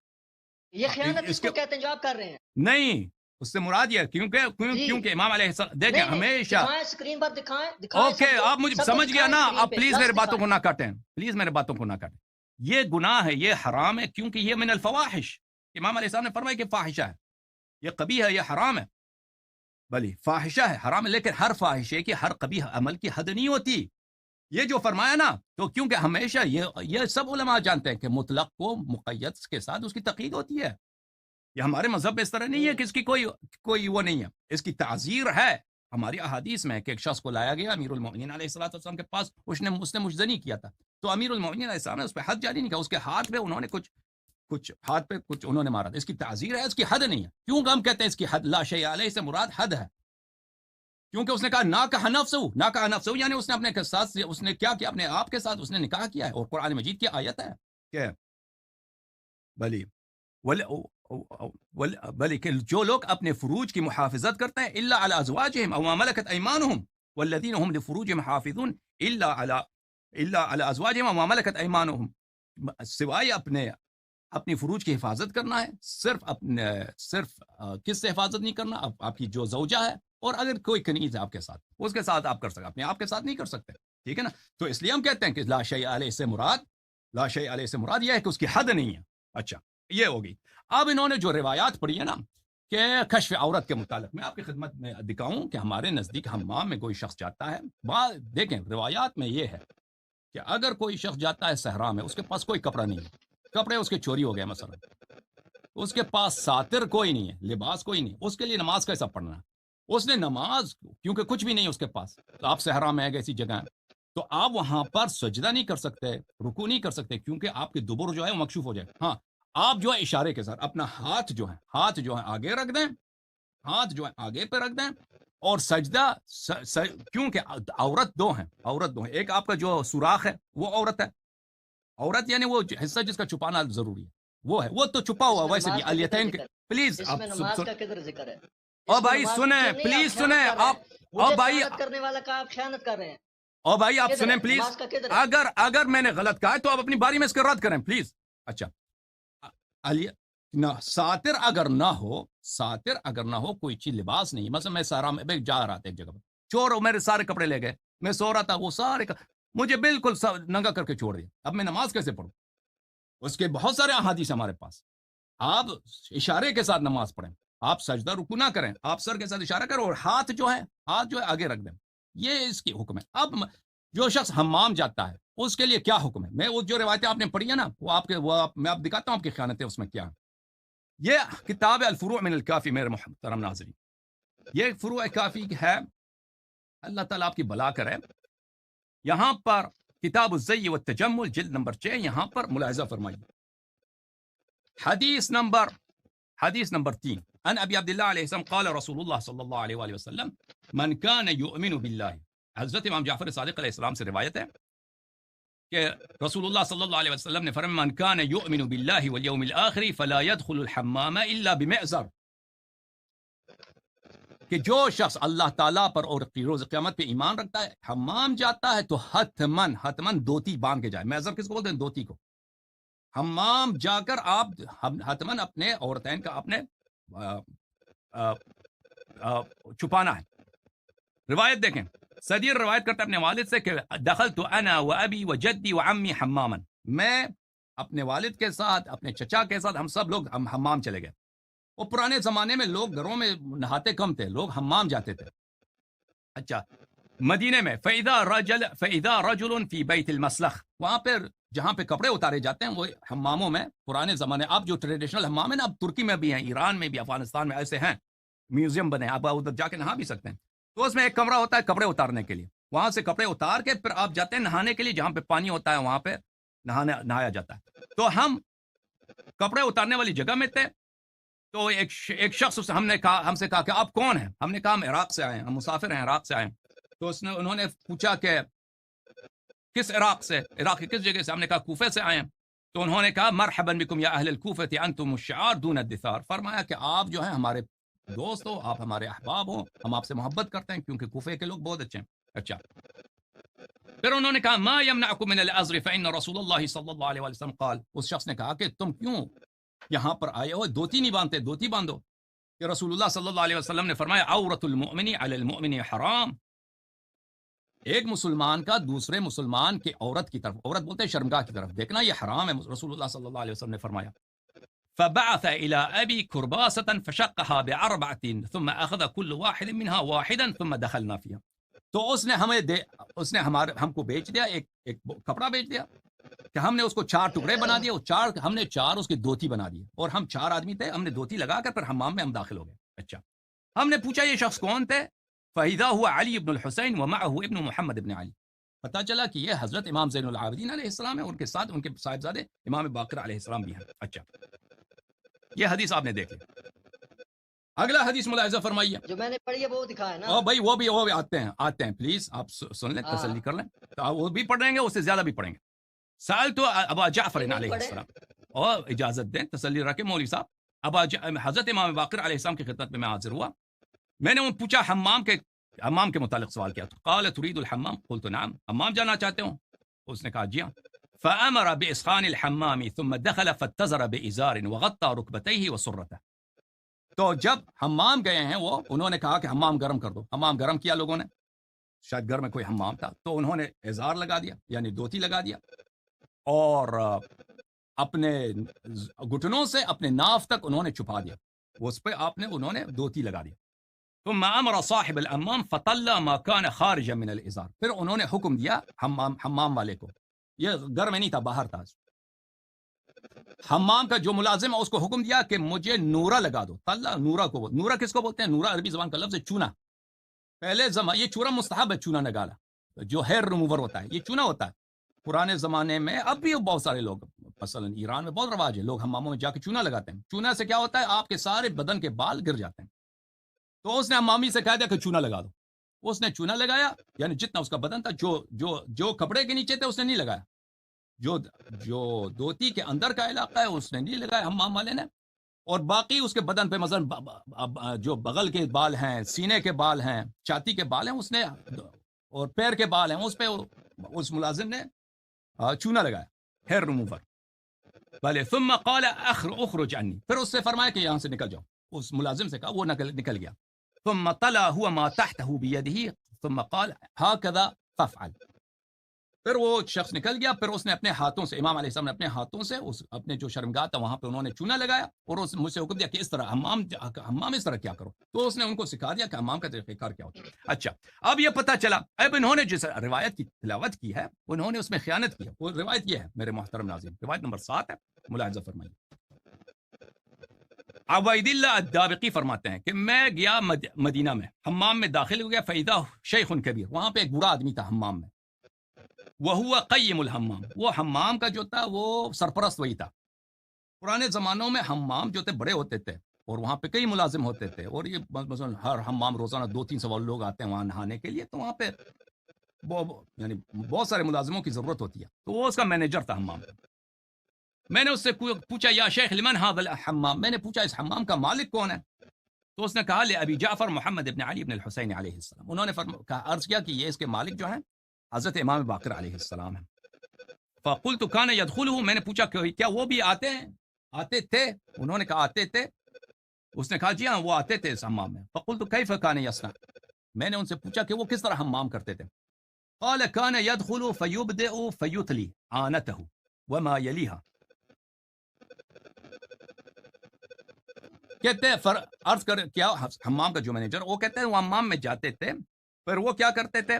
یہ خیانت اس اس کے کو کہتے ہیں جو آپ کر رہے ہیں. نہیں، اس سے مراد یہ ہے کیونکہ امام علیہ السلام دیکھیں نہیں نہیں ہمیشہ. دکھائیں سکرین پر، دکھائیں اوکے سب کو، آپ مجھے سب کو سمجھ گیا دکھائیں نا، سکرین آپ پہ، پلیز لفظ میرے باتوں کو دکھائیں. نہ کاٹیں، پلیز میرے باتوں کو نہ کاٹیں. یہ گناہ ہے، یہ حرام ہے، کیونکہ یہ من الفواحش، امام علیہ السلام نے فرمایا کہ فاحشہ ہے، یہ قبیح ہے، یہ حرام ہے. بلی فاحشہ ہے، حرام ہے، لیکن ہر فاحشے کی، ہر قبیح عمل کی حد نہیں ہوتی. یہ جو فرمایا نا، تو کیونکہ ہمیشہ یہ سب علماء جانتے ہیں کہ مطلق کو مقید کے ساتھ اس کی تقید ہوتی ہے. یہ ہمارے مذہب میں اس طرح نہیں ہے کہ اس کی کوئی وہ نہیں ہے، اس کی تعزیر ہے. ہماری احادیث میں کہ ایک شخص کو لایا گیا امیر المؤمنین علیہ الصلوۃ والسلام کے پاس، اس نے مجزنی کیا تھا، تو امیر المؤمنین علیہ السلام نے اس پہ حد جاری نہیں کیا، اس کے ہاتھ پہ انہوں نے کچھ ہاتھ پہ کچھ انہوں نے مارا تھا. اس کی تعزیر ہے، اس کی حد نہیں ہے. کیونکہ ہم کہتے ہیں اس کی حد، لا شیء علیہ سے مراد حد ہے، کیونکہ اس نے کہا ناکح نفسہ، یعنی اس نے اپنے ساتھ، اس نے کیا کیا، اپنے آپ کے ساتھ اس نے نکاح کیا ہے، اور قرآن مجید کی آیت ہے کہ بلی بلی کہ جو لوگ اپنے فروج کی محافظت کرتے ہیں الا علی ازواجہم او ما ملکت ایمانہم والذین هم لفروجہم حافظون الا علی ازواجہم او ما ملکت ایمانہم، سوائے اپنی فروج کی حفاظت کرنا ہے، صرف کس سے حفاظت نہیں کرنا، آپ کی جو زوجہ ہے، اور اگر کوئی کنیز ہے آپ کے ساتھ، اس کے ساتھ آپ کر سکتے، اپنے آپ کے ساتھ نہیں کر سکتے. ٹھیک ہے نا. تو اس لیے ہم کہتے ہیں کہ لا شیء علیہ سے مراد یہ ہے کہ اس کی حد نہیں ہے. اچھا یہ ہوگی. اب انہوں نے جو روایات پڑھی ہے نا کہ کشف عورت کے متعلق، میں آپ کی خدمت میں دکھاؤں کہ ہمارے نزدیک حمام میں کوئی شخص جاتا ہے، دیکھیں روایات میں یہ ہے کہ اگر کوئی شخص جاتا ہے صحرا میں، اس کے پاس کوئی کپڑا نہیں ہے، کپڑے اس کے چوری ہو گئے مثلا، اس کے پاس ساتر کوئی نہیں ہے، لباس کوئی نہیں، اس کے لیے نماز کیسا پڑھنا ہے؟ اس نے نماز، کیونکہ کچھ بھی نہیں اس کے پاس، تو آپ صحرا میں ایسی جگہ ہے تو آپ وہاں پر سجدہ نہیں کر سکتے، رکوع نہیں کر سکتے، کیونکہ آپ کے دبر جو ہے وہ مکشوف ہو جائے. ہاں آپ جو ہے اشارے کے ساتھ اپنا ہاتھ جو ہے آگے رکھ دیں، ہاتھ جو ہے آگے پہ رکھ دیں، اور سجدہ کیونکہ عورت دو ہیں، ایک آپ کا جو سوراخ ہے وہ عورت یعنی وہ حصہ جس کا چھپانا ضروری ہے، وہ تو چھپا ہوا ویسے بھی الیتین کے. پلیز اس آپ میں نماز کا کدھر ذکر ہے؟ او بھائی سنیں، پلیز سنیں آپ، او بھائی کرنے والا کا آپ خیانت کر رہے ہیں. او بھائی آپ سنیں پلیز، نماز کا کدھر ہے؟ اگر میں نے غلط کہا ہے تو آپ اپنی باری میں اس کو رد کریں پلیز. اچھا ساتر اگر نہ ہو کوئی چیز، لباس نہیں، مثلا میں سارا میں جا رہا تھا ایک جگہ پر، چور میرے سارے کپڑے لے گئے، میں سو رہا تھا، وہ سارے مجھے بالکل ننگا کر کے چھوڑ دیا، اب میں نماز کیسے پڑھوں؟ اس کے بہت سارے احادیث ہمارے پاس. آپ اشارے کے ساتھ نماز پڑھیں، آپ سجدہ رکوع نہ کریں، آپ سر کے ساتھ اشارہ کریں، اور ہاتھ جو ہے آگے رکھ دیں، یہ اس کی حکم ہے. اب جو شخص حمام جاتا ہے اس کے لیے کیا حکم ہے؟ میں وہ جو روایتیں آپ نے پڑھی ہیں نا، میں آپ دکھاتا ہوں آپ کی خیانتیں اس میں کیا ہیں. یہ کتاب الفروع من الکافی، میرے محترم ناظرین، یہ فروع کافی ہے، اللہ تعالیٰ آپ کی بلا کرے. یہاں پر کتاب الزی والتجمل جلد نمبر 6، یہاں پر ملاحظہ فرمائیے، حدیث نمبر 3، ان ابی عبداللہ علیہ السلام قال رسول اللہ صلی اللہ علیہ وآلہ وسلم من کان یؤمن باللہ، حضرت امام جعفر صادق علیہ السلام سے روایت ہے کہ رسول اللہ صلی اللہ علیہ وسلم نے فرمایا من کان یؤمن باللہ والیوم الآخر فلا يدخل الحمام الا بمعذر، کہ جو شخص اللہ تعالیٰ پر اور روز قیامت پہ ایمان رکھتا ہے حمام جاتا ہے تو حتمن دوتی باندھ کے جائے. معذر کس کو بولتے ہیں؟ دوتی کو. حمام جا کر آپ حتمن اپنے عورتین کا اپنے چھپانا ہے. روایت دیکھیں، صدیر روایت کرتا ہے اپنے والد سے کہ دخلت انا و ابی و جدی و عمی حماما، میں اپنے والد کے ساتھ اپنے چچا کے ساتھ ہم سب لوگ حمام چلے گئے. اور پرانے زمانے میں لوگ گھروں میں نہاتے کم تھے، لوگ حمام جاتے تھے. اچھا، مدینے میں فَإِذَا رَجُلٌ فِي بَيْتِ الْمَسْلَخ، وہاں پہ جہاں پہ کپڑے اتارے جاتے ہیں وہ حماموں میں پرانے زمانے، اب جو ٹریڈیشنل حمام ہے نا، اب ترکی میں بھی ہیں، ایران میں بھی، افغانستان میں ایسے ہیں، میوزیم بنے، آپ ادھر جا کے نہا بھی سکتے ہیں. تو اس میں ایک کمرہ ہوتا ہے کپڑے اتارنے کے لیے، وہاں سے کپڑے اتار کے پھر آپ جاتے ہیں نہانے کے لیے، جہاں پہ پانی ہوتا ہے وہاں پہ نہایا جاتا ہے. تو ہم کپڑے اتارنے والی جگہ میں تھے. تو ایک شخص ہم سے کہا کہ آپ کون ہیں؟ ہم نے کہا ہم عراق سے آئے ہیں، ہم مسافر ہیں، عراق سے آئے ہیں. تو انہوں نے پوچھا کہ کس عراق سے؟ عراق کی کس جگہ سے؟ ہم نے کہا کوفے سے آئے ہیں. تو انہوں نے کہا مرحبا بکم یا اہل الکوفہ انتم الشعار دون الدثار، فرمایا کہ آپ جو ہیں ہمارے دوست ہو، آپ ہمارے احباب ہو، ہم آپ سے محبت کرتے ہیں کیونکہ کوفے کے لوگ بہت اچھے ہیں. اچھا، پھر انہوں نے کہا ما یمنعکم من الازر فان رسول اللہ صلی اللہ علیہ وسلم قال، اس شخص نے کہا کہ تم کیوں یہاں پر آئے ہو، دوتی نہیں باندھتے؟ دوتی باندھو. کہ رسول اللہ صلی اللہ علیہ وسلم نے فرمایا عورت المؤمن علی المؤمن حرام، ایک مسلمان کا دوسرے مسلمان کے عورت کی طرف، عورت بولتے ہیں شرمگاہ کی طرف دیکھنا، یہ حرام ہے، رسول اللہ صلی اللہ علیہ وسلم نے فرمایا. فبعث الى ابي كرباسة فشقها باربعة ثم اخذ كل واحد منها واحدا ثم دخلنا فيها. تو اس نے ہم کو بیچ دیا، ایک کپڑا بیچ دیا کہ ہم نے اس کو 4 ٹکڑے بنا دیے، اور ہم نے 4 اس کی دوتی بنا دی، اور ہم 4 آدمی تھے، ہم نے دوتی لگا کر پھر حمام میں ہم داخل ہو گئے. اچھا، ہم نے پوچھا یہ شخص کون تھے؟ فَإِذَا هُوَ عَلِي بْنُ الْحُسَيْنِ وَمَعَهُ ابن محمد ابن علی. پتہ چلا کہ یہ حضرت امام زین العابدین علیہ السلام ہے، ان کے ساتھ ان کے صاحبزادے امام باقر علیہ السلام بھی ہیں. اچھا، یہ حدیث آپ نے دیکھی. اگلا حدیث ملاحظہ فرمائیے، جو میں نے پڑھی ہے وہ دکھائے نا. او بھائی وہ بھی آتے ہیں پلیز آپ سن لیں، تسلی کر لیں. تو وہ بھی پڑھ رہیں گے، اس سے زیادہ بھی پڑھیں گے. سألت ابا جعفر علیہ السلام، اور اجازت دیں، تسلی رکھیں مولوی صاحب. حضرت امام باقر علیہ السلام کی خدمت میں حاضر ہوا. میں نے پوچھا حمام کے متعلق سوال کیا. تو قال تريد الحمام؟ قلت نعم، حمام جانا چاہتے ہوں؟ اس نے کہا جی ہاں. فامر باسخان الحمام ثم دخل فاتزر بازار وغطى ركبتيه وسرته. تو جب حمام گئے ہیں وہ، انہوں نے کہا کہ حمام گرم کر دو. حمام گرم کیا لوگوں نے، شاید گھر میں کوئی حمام تھا، تو انہوں نے ازار لگا دیا، یعنی دوتی لگا دیا، اور اپنے گھٹنوں سے اپنے ناف تک انہوں نے چھپا دیا، اس پہ انہوں نے دوتی لگا دیا. ثم امر صاحب الامام فطلع ما كان خارجا من الازار، پھر انہوں نے حکم دیا حمام والے کو، یہ گھر میں نہیں تھا، باہر تھا، حمام کا جو ملازم ہے اس کو حکم دیا کہ مجھے نورا لگا دو. طلع، نورا کس کو بولتے ہیں؟ نورا عربی زبان کا لفظ ہے چونا. پہلے زمانے یہ چورا مستحب ہے، چونا نگالا جو ہیئر ریموور ہوتا ہے، یہ چونا ہوتا ہے. پرانے زمانے میں، اب بھی بہت سارے لوگ، مثلا ایران میں بہت رواج ہے، لوگ حماموں میں جا کے چونا لگاتے ہیں. چونا سے کیا ہوتا ہے؟ آپ کے سارے بدن کے بال گر جاتے ہیں. تو اس نے حمامی سے کہا دیا کہ چونا لگا دو. اس نے چونا لگایا، یعنی جتنا اس کا بدن تھا، جو کپڑے کے نیچے تھے اس نے نہیں لگایا، جو دوتی کے اندر کا علاقہ ہے اس نے نہیں لگایا حمام والے نے، اور باقی اس کے بدن پہ مثلا جو بغل کے بال ہیں، سینے کے بال ہیں، چھاتی کے بال ہیں، اس نے، اور پیر کے بال ہیں، اس پہ اس ملازم نے چونا لگایا، ہیئر ریموور. بھلے ثم قال اخرج عني، پھر اس سے فرمایا کہ یہاں سے نکل جاؤ. اس ملازم سے کہا، وہ نکل گیا. ثم طلع هو ما تحته بيده ثم قال هكذا فافعل. پھر وہ شخص نکل گیا، پھر اس نے اپنے ہاتھوں سے، امام علیہ السلام نے اپنے ہاتھوں سے اپنے جو شرمگاہ تھا وہاں پہ انہوں نے چونا لگایا، اور مجھ سے حکم دیا کہ اس طرح حمام اس طرح کیا کرو. تو اس نے ان کو سکھا دیا کہ حمام کا طریقہ کار کیا ہوتا ہے. اچھا، اب یہ پتہ چلا، اب انہوں نے جس روایت کی تلاوت کی ہے انہوں نے اس میں خیانت کی ہے. وہ روایت یہ ہے میرے محترم ناظرین، روایت نمبر 7 ہے، ملاحظہ فرمائیے. عبید اللہ الدابقی فرماتے ہیں کہ میں گیا مدینہ میں، حمام میں داخل ہو گیا، فیدا شیخ کبیر، وہاں پہ ایک بوڑھا آدمی تھا حمام میں، وہ قیم الحمام، وہ حمام کا جو تھا وہ سرپرست وہی تھا. پرانے زمانوں میں حمام جو تھے بڑے ہوتے تھے، اور وہاں پہ کئی ملازم ہوتے تھے، اور یہ مثلا ہر حمام روزانہ 200-300 لوگ آتے ہیں وہاں نہانے کے لیے، تو وہاں پہ یعنی بہت سارے ملازموں کی ضرورت ہوتی ہے، تو وہ اس کا مینیجر تھا حمام کا. میں نے اس سے پوچھا یا شیخ لمن هذا الحمام، میں نے پوچھا اس حمام کا مالک کون ہے؟ تو اس نے کہا لابی جعفر محمد ابن علی ابن الحسین علیہ السلام. انہوں نے عرض کیا کہ یہ اس کے مالک جو ہیں حضرت امام باقر علیہ السلام ہیں. فقلت كان يدخله، میں نے پوچھا کہ کیا وہ بھی آتے تھے؟ انہوں نے کہا آتے تھے. اس نے کہا جی ہاں وہ آتے تھے اس حمام میں. فقلت كيف كان يصنع، میں نے ان سے پوچھا کہ وہ کس طرح حمام کرتے تھے. قال كان يدخل فيبدأ فيتلي عانته وما يليها. کہتے ہیں عرض کر کیا حمام کا جو مینیجر، وہ کہتے ہیں وہ حمام میں جاتے تھے، پھر وہ کیا کرتے تھے؟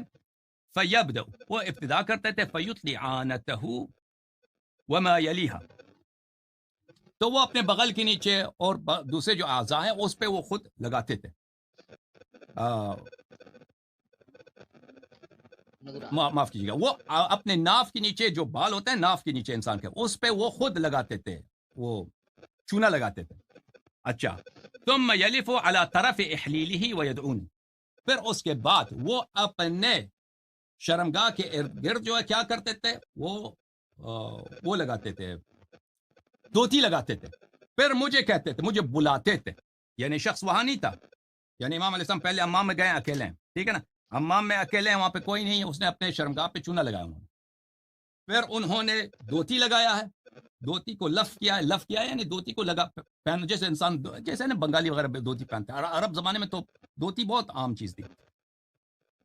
فیبدأ، وہ ابتدا کرتے تھے، فیتلی عانتہ وما یلیہا، تو وہ اپنے بغل کے نیچے اور دوسرے جو اعضاء ہیں اس پہ وہ خود لگاتے تھے. معاف کیجیے گا، وہ اپنے ناف کے نیچے جو بال ہوتے ہیں ناف کے نیچے انسان کے، اس پہ وہ خود لگاتے تھے، وہ چونا لگاتے تھے. اچھا، ثم یلف علی طرف احلیلہ ویدعون، پھر اس کے بعد وہ اپنے شرمگاہ کے ارد گرد جو ہے کیا کرتے تھے، وہ لگاتے تھے، دھوتی لگاتے تھے. پھر مجھے کہتے تھے، مجھے بلاتے تھے. یعنی شخص وہاں نہیں تھا، یعنی امام علیہ السلام پہلے حمام میں گئے اکیلے ہیں، ٹھیک ہے نا، حمام میں اکیلے ہیں، وہاں پہ کوئی نہیں ہے، اس نے اپنے شرمگاہ پہ چونا لگایا انہوں نے. پھر انہوں نے دھوتی لگایا ہے، دھوتی کو لف کیا ہے یعنی دھوتی کو لگا پہن، جیسے انسان جیسے نا بنگالی وغیرہ دھوتی پہنتے ہیں، عرب زمانے میں تو دھوتی بہت عام چیز تھی.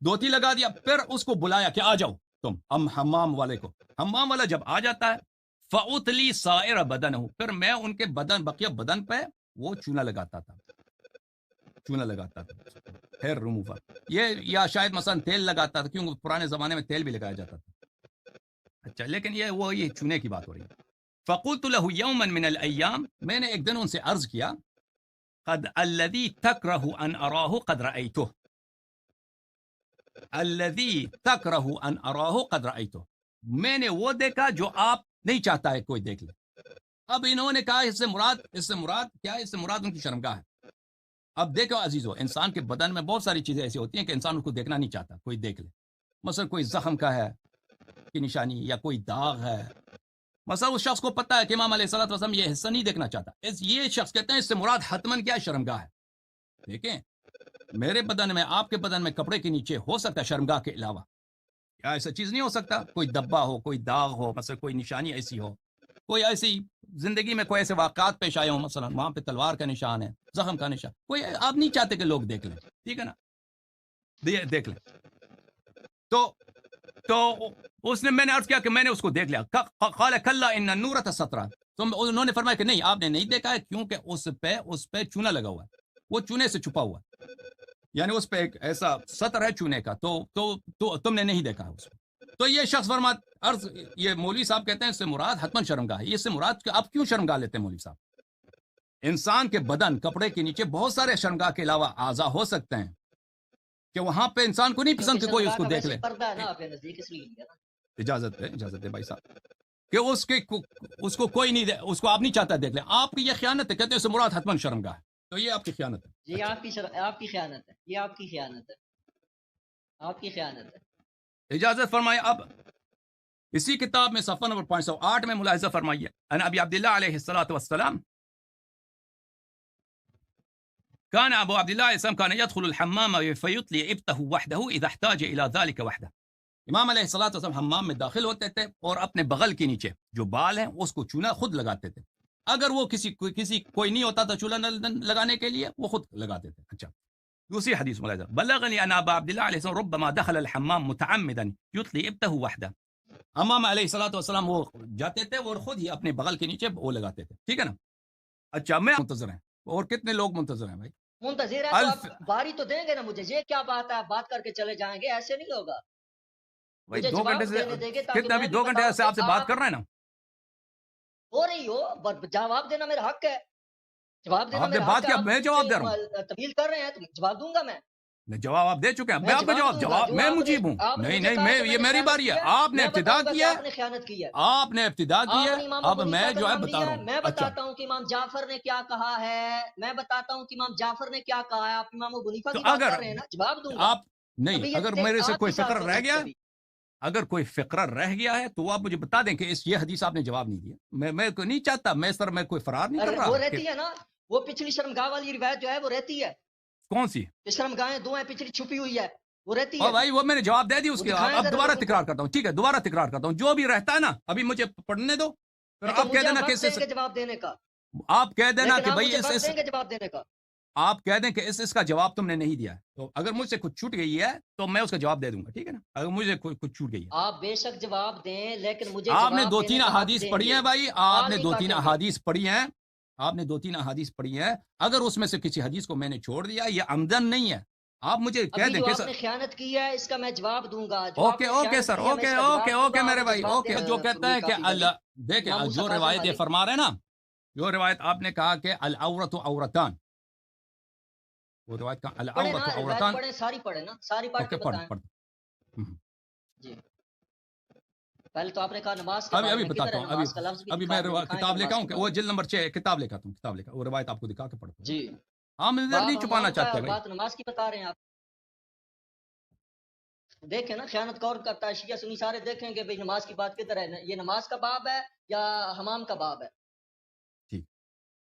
دھوتی لگا دیا، پھر اس کو بلایا کہ آ جاؤ تم حمام والے کو. حمام والا جب آ جاتا ہے فَأُتْلِي سَائِرَ بَدَنَهُ، پھر میں ان کے بقیہ بدن پہ وہ چونا لگاتا تھا. ہیئر ریموور، یہ یا شاید مثلا تیل لگاتا تھا، کیونکہ پرانے زمانے میں تیل بھی لگایا جاتا تھا. اچھا، لیکن یہ چونے کی بات ہو رہی ہے. فَقُلْتُ لَهُ يَوْمًا مِنَ الْأَيَّامِ، میں نے ایک دن ان سے عرض کیا، قد الذي تكره ان اراه قد رأيته، الذي تكره ان اراه قد رأيته، میں نے وہ دیکھا جو آپ نہیں چاہتا ہے کوئی دیکھ لے. اب انہوں نے کہا اس سے مراد کیا ہے؟ اس سے مراد ان کی شرمگاہ ہے. اب دیکھو عزیزو، انسان کے بدن میں بہت ساری چیزیں ایسی ہوتی ہیں کہ انسان اس کو دیکھنا نہیں چاہتا کوئی دیکھ لے. مثلا کوئی زخم کا ہے کی نشانی، یا کوئی داغ ہے، مثلا اس شخص کو پتہ ہے کہ امام علیہ الصلوۃ والسلام یہ حصہ نہیں دیکھنا چاہتا، یہ شخص کہتے ہیں اس سے مراد حتمن کیا ہے؟ شرمگاہ ہے. دیکھیں میرے بدن میں، آپ کے بدن میں کپڑے کے نیچے ہو سکتا ہے شرمگاہ کے علاوہ، کیا ایسا چیز نہیں ہو سکتا؟ کوئی دبا ہو، کوئی داغ ہو، مثلا کوئی نشانی ایسی ہو، کوئی ایسی زندگی میں کوئی ایسے واقعات پیش آئے ہوں، مثلا وہاں پہ تلوار کا نشان ہے، زخم کا نشان، کوئی آپ نہیں چاہتے کہ لوگ دیکھ لیں، ٹھیک ہے نا، دیکھ لیں. تو اس نے، میں نے عرض کیا کہ میں نے اس کو دیکھ لیا. قال کلا ان النورۃ سترا، تو انہوں نے فرمایا کہ نہیں، آپ نے نہیں دیکھا ہے، کیونکہ اس پہ چونا لگا ہوا ہے، وہ چونے سے چھپا ہوا ہے، یعنی اس پہ ایک ایسا سطر ہے چونے کا، تو تم نے نہیں دیکھا ہے اس کو. تو یہ شخص عرض، یہ مولوی صاحب کہتے ہیں اس سے مراد حتمن شرمگاہ ہے. اس سے مراد کہ آپ کیوں شرمگاہ لیتے ہیں مولوی صاحب؟ انسان کے بدن کپڑے کے نیچے بہت سارے شرمگاہ کے علاوہ اعضاء ہو سکتے ہیں کہ وہاں پہ انسان کو نہیں پسند کہ کوئی اس کو دیکھ لے. اجازت ہے بھائی صاحب کہ اس کو کوئی نہیں اس کو آپ نہیں چاہتا دیکھ لیں. آپ کی یہ خیانت ہے، کہتے ہیں اس سے مراد حتمن شرمگاہ ہے، تو یہ آپ کی خیانت ہے. یہ آپ کی خیانت ہے، یہ آپ کی خیانت ہے، آپ کی خیانت ہے. اجازت فرمائے. اب اسی کتاب میں صفحہ نمبر 508 میں ملاحظہ فرمائیے، ان ابی عبداللہ علیہ الصلوۃ والسلام كان ابو عبد الله السلام كان يدخل الحمام فيطلي ابته وحده اذا احتاج الى ذلك وحده. امام علیہ الصلوۃ والسلام حمام میں داخل ہوتے تھے اور اپنے بغل کے نیچے جو بال ہیں اس کو چونا خود لگاتے تھے. اگر وہ کوئی نہیں ہوتا تھا چونا لگانے کے لیے، وہ خود لگاتے تھے. اچھا، دوسری حدیث ملاحظہ، بلغني ان ابا عبد الله علیہ السلام ربما دخل الحمام متعمدا يطلي ابته وحده. امام علیہ الصلوۃ والسلام وہ جاتے تھے اور خود ہی اپنے بغل کے نیچے وہ لگاتے تھے، ٹھیک ہے نا. اچھا، میں منتظر ہیں، اور کتنے لوگ منتظر ہیں بھائی؟ منتظر ہے تو آپ باری تو دیں گے نا مجھے. یہ کیا بات ہے، بات کر کے چلے جائیں گے؟ ایسے نہیں ہوگا بھائی. 2 گھنٹے سے کتنا، ابھی 2 گھنٹے سے آپ سے بات کر رہے ہیں نا، ہو رہی ہو، جواب دینا میرا حق ہے. جواب دینا آپ نے بات کیا، میں جواب دے رہا ہوں. طویل کر رہے ہیں تو جواب دوں گا. میں جواب آپ دے چکے ہیں، میں آپ کا جواب میں مجیب ہوں. نہیں، یہ میری باری ہے. آپ نے ابتدا کی ہے، آپ نے خیانت کی ہے، آپ نے ابتدا کی ہے. اب میں جو ہے بتا رہا ہوں. میں بتاتا ہوں کہ امام جعفر نے کیا کہا ہے، میں بتاتا ہوں کہ امام جعفر نے کیا کہا ہے. آپ امام ابو حنیفہ کی بات کر رہے ہیں نا، جواب دوں گا. آپ نہیں، اگر میرے سے کوئی فکر رہ گیا اگر کوئی فقرہ رہ گیا ہے تو آپ مجھے بتا دیں کہ یہ حدیث آپ نے جواب نہیں دیا. میں نہیں چاہتا، میں سر میں کوئی فرار نہیں کر وہ رہا. رہتی ہے نا، وہ پچھلی شرمگاہ والی روایت جو ہے وہ رہتی ہے. کون سی؟ شرمگاہیں دو ہیں، پچھلی چھپی ہوئی ہے، وہ رہتی ہے. اور بھائی وہ میں نے جواب دے دی اس وہ کے. دکھائیں اب ذرا دوبارہ لوگوں کو. تکرار کرتا ہوں. ٹھیک ہے، دوبارہ تکرار کرتا ہوں. جو بھی رہتا ہے نا ابھی مجھے پڑھنے دو، پھر لیکن آپ کہہ مجھے دینا آپ کہ وقت دیں گے جواب دینے کا. آپ کہہ دینا لیکن کہ آپ بھائی مجھے اس وقت دیں گے جواب دینے کا. آپ کہہ دیں کہ اس کا جواب تم نے نہیں دیا ہے. تو اگر مجھ سے کچھ چھوٹ گئی ہے تو میں اس کا جواب دے دوں گا. ٹھیک ہے نا؟ اگر مجھے کچھ چھوٹ گئی ہے. آپ بے شک جواب دیں، لیکن مجھے آپ نے جواب دو دینے تین کا حق احادیث دیں پڑھی گے. ہیں بھائی، آپ بال نے نہیں دو تین کاٹیں گے. احادیث پڑھی ہیں. آپ نے 2-3 احادیث پڑھی ہیں. اگر اس میں سے کسی حدیث کو میں نے چھوڑ دیا، یہ عمدن نہیں ہے. آپ مجھے کہہ ابھی دیں جو کہ آپ نے خیانت کی ہے اس کا میں جواب دوں گا. جو آپ اوکے نے اوکے خیانت سر، کی ہے میں اوکے اس کا جواب اوکے دوں اوکے گا. میرے مجھے بھائی، جواب اوکے. دینا جو کہتا ہے کہ کافی بھائی. دیکھیں امام جو موسیٰ کاظم روایت یہ علیہ. فرما رہے ہیں نا، جو روایت آپ نے کہا کہ العورت عورتان، وہ روایت کا پڑھیں العورت نا، روایت عورتان. پڑھیں، ساری پڑھیں نا، ساری پڑھ اوکے کے پڑھ بتائیں. پڑھ. جی پہلے تو آپ نے کہا نماز کے بارے ابھی میں، کدھر بتاتا ہے ہوں. نماز کا لفظ بھی ابھی دکھا میں دیں، دکھائیں کتاب لے کے نماز آؤں کے کہ بارے وہ میں. جلد نمبر 6 کتاب لے کے آتا ہوں. کتاب لے کے وہ روایت آپ کو دکھا کے پڑھتا ہوں. جی ہم ادھر باب نہیں چھپانا حمام کا چاہتے اور بھائی. بات نماز کی بتا رہے ہیں آپ. دیکھیں نا، خیانت کور کرتا ہے، شیعہ سنی سارے دیکھیں گے بھئی نماز کی بات کدھر ہے. یہ نماز کا باب ہے یا حمام کا باب ہے؟ ٹھیک.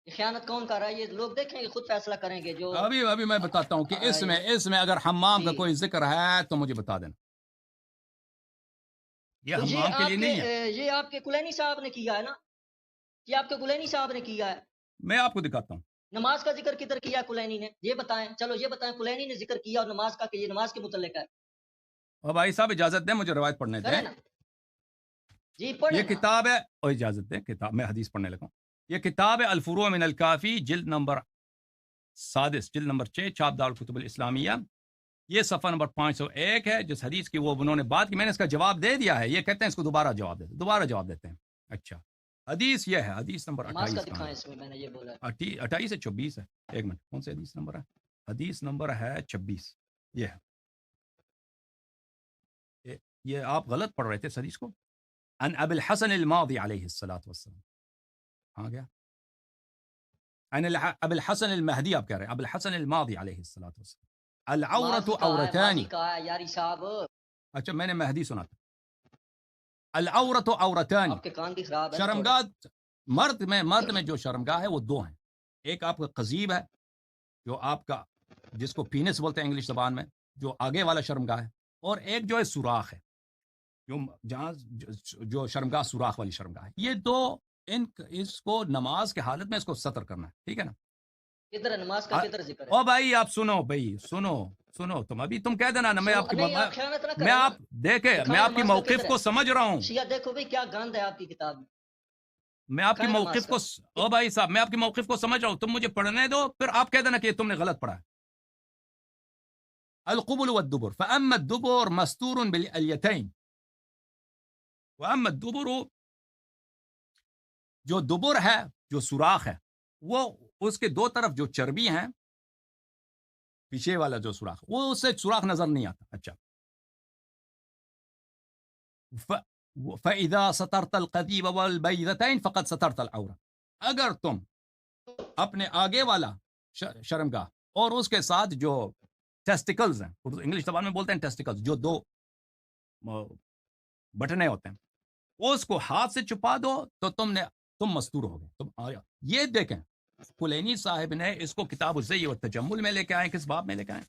یہ خیانت کون کر رہا ہے؟ یہ لوگ دیکھیں گے، خود فیصلہ کریں گے. جو ابھی میں بتاتا ہوں کہ اس میں اگر حمام کا جی کوئی ذکر ہے تو مجھے بتا دینا. یہ تو حمام کے لیے نہیں ہے. یہ آپ کے کلینی صاحب نے کیا ہے نا، یہ آپ کے کلینی صاحب نے کیا ہے. میں آپ کو دکھاتا ہوں. نماز کا ذکر کدھر کیا کلینی نے؟ یہ بتائیں. چلو یہ بتائیں کلینی نے ذکر کیا اور نماز کا کہ یہ نماز کے متعلق ہے. اور بھائی صاحب اجازت دیں مجھے روایت پڑھنے دیں. کریں نا جی، پڑھیں یہ نا. کتاب ہے، اور اجازت دیں کتاب میں حدیث پڑھنے لگا ہوں. یہ کتاب ہے الفروع من الکافی، جلد نمبر 6، جلد نمبر 6، چاپ دار الکتب الاسلامیہ. یہ صفحہ نمبر 501 ہے. جس حدیث کی وہ انہوں نے بات کی، میں نے اس کا جواب دے دیا ہے. یہ کہتے ہیں اس کو دوبارہ جواب دیتے، دوبارہ جواب دیتے ہیں. اچھا حدیث یہ ہے، حدیث نمبر نماز کا 28 دکھائیں، اس میں میں نے یہ بولا. 28 ہے 24 ہے. ایک منٹ، کون سے حدیث نمبر ہے؟ حدیث نمبر ہے 26. یہ ہے. یہ آپ غلط پڑھ رہے تھے اس حدیث کو. ان ابی الحسن الماضی علیہ الصلوۃ والسلام. ہاں گیا. ان ابی الحسن المہدی آپ کہہ رہے ہیں. ابی الحسن الماضی علیہ الصلوۃ والسلام. العورت عورتان. ماضی کا ہے یاری صاحب، اچھا میں نے مہدی سنا تھا. العورت عورتان. آپ کے کان بھی خراب ہے نا تھوڑے. شرمگاہ مرد میں جو شرمگاہ ہے وہ دو ہیں. ایک آپ کا قضیب ہے، جو آپ کا جس کو پینس بولتے ہیں انگلش زبان میں، جو آگے والا شرمگاہ ہے. اور ایک جو ہے سوراخ ہے، جہاں جو شرمگاہ سوراخ والی شرمگاہ ہے. یہ دو اس کو نماز کے حالت میں اس کو ستر کرنا ہے. ٹھیک ہے نا؟ کدھر ہے نماز کا، کدھر ذکر ہے؟ او بھائی آپ سنو، بھائی سنو تم ابھی تم کہہ دینا نا. میں آپ کی نہیں، آپ خیانت نہ کریں میں نا. آپ دیکھیں میں دکھائیں آپ کی نماز کا موقف کدھر کو ہے. سمجھ رہا ہوں. شیعہ دیکھو بھئی کیا گند ہے آپ کی کتاب میں. میں آپ کی دکھائیں موقف نماز کو کا. او بھائی صاحب میں آپ کی موقف کو سمجھ رہا ہوں. تم مجھے پڑھنے دو، پھر آپ کہہ دینا کہ یہ تم نے غلط پڑھا ہے. القبل والدبر، فاما الدبر مستور بالالیتین، واما الدبر، جو دبر ہے، جو سوراخ ہے، وہ اس کے دو طرف جو چربی ہیں، پیچھے والا جو سوراخ، وہ اس سے سوراخ نظر نہیں آتا. اچھا فَإِذَا سَتَرْتَ الْقَذِيبَ وَالْبَيْضَتَيْنِ فَقَدْ سَتَرْتَ الْعَوْرَةَ. اگر تم اپنے آگے والا شرمگاہ اور اس کے ساتھ جو ٹیسٹیکلز ہیں، انگلش زبان میں بولتے ہیں ٹیسٹیکلز، جو دو بٹنے ہوتے ہیں، اس کو ہاتھ سے چھپا دو تو تم مستور ہو گئے. تم یہ دیکھیں کلینی صاحب نے اس کو کتاب الزی والتجمل میں لے کے آئے. کس باب میں لے کے آئے؟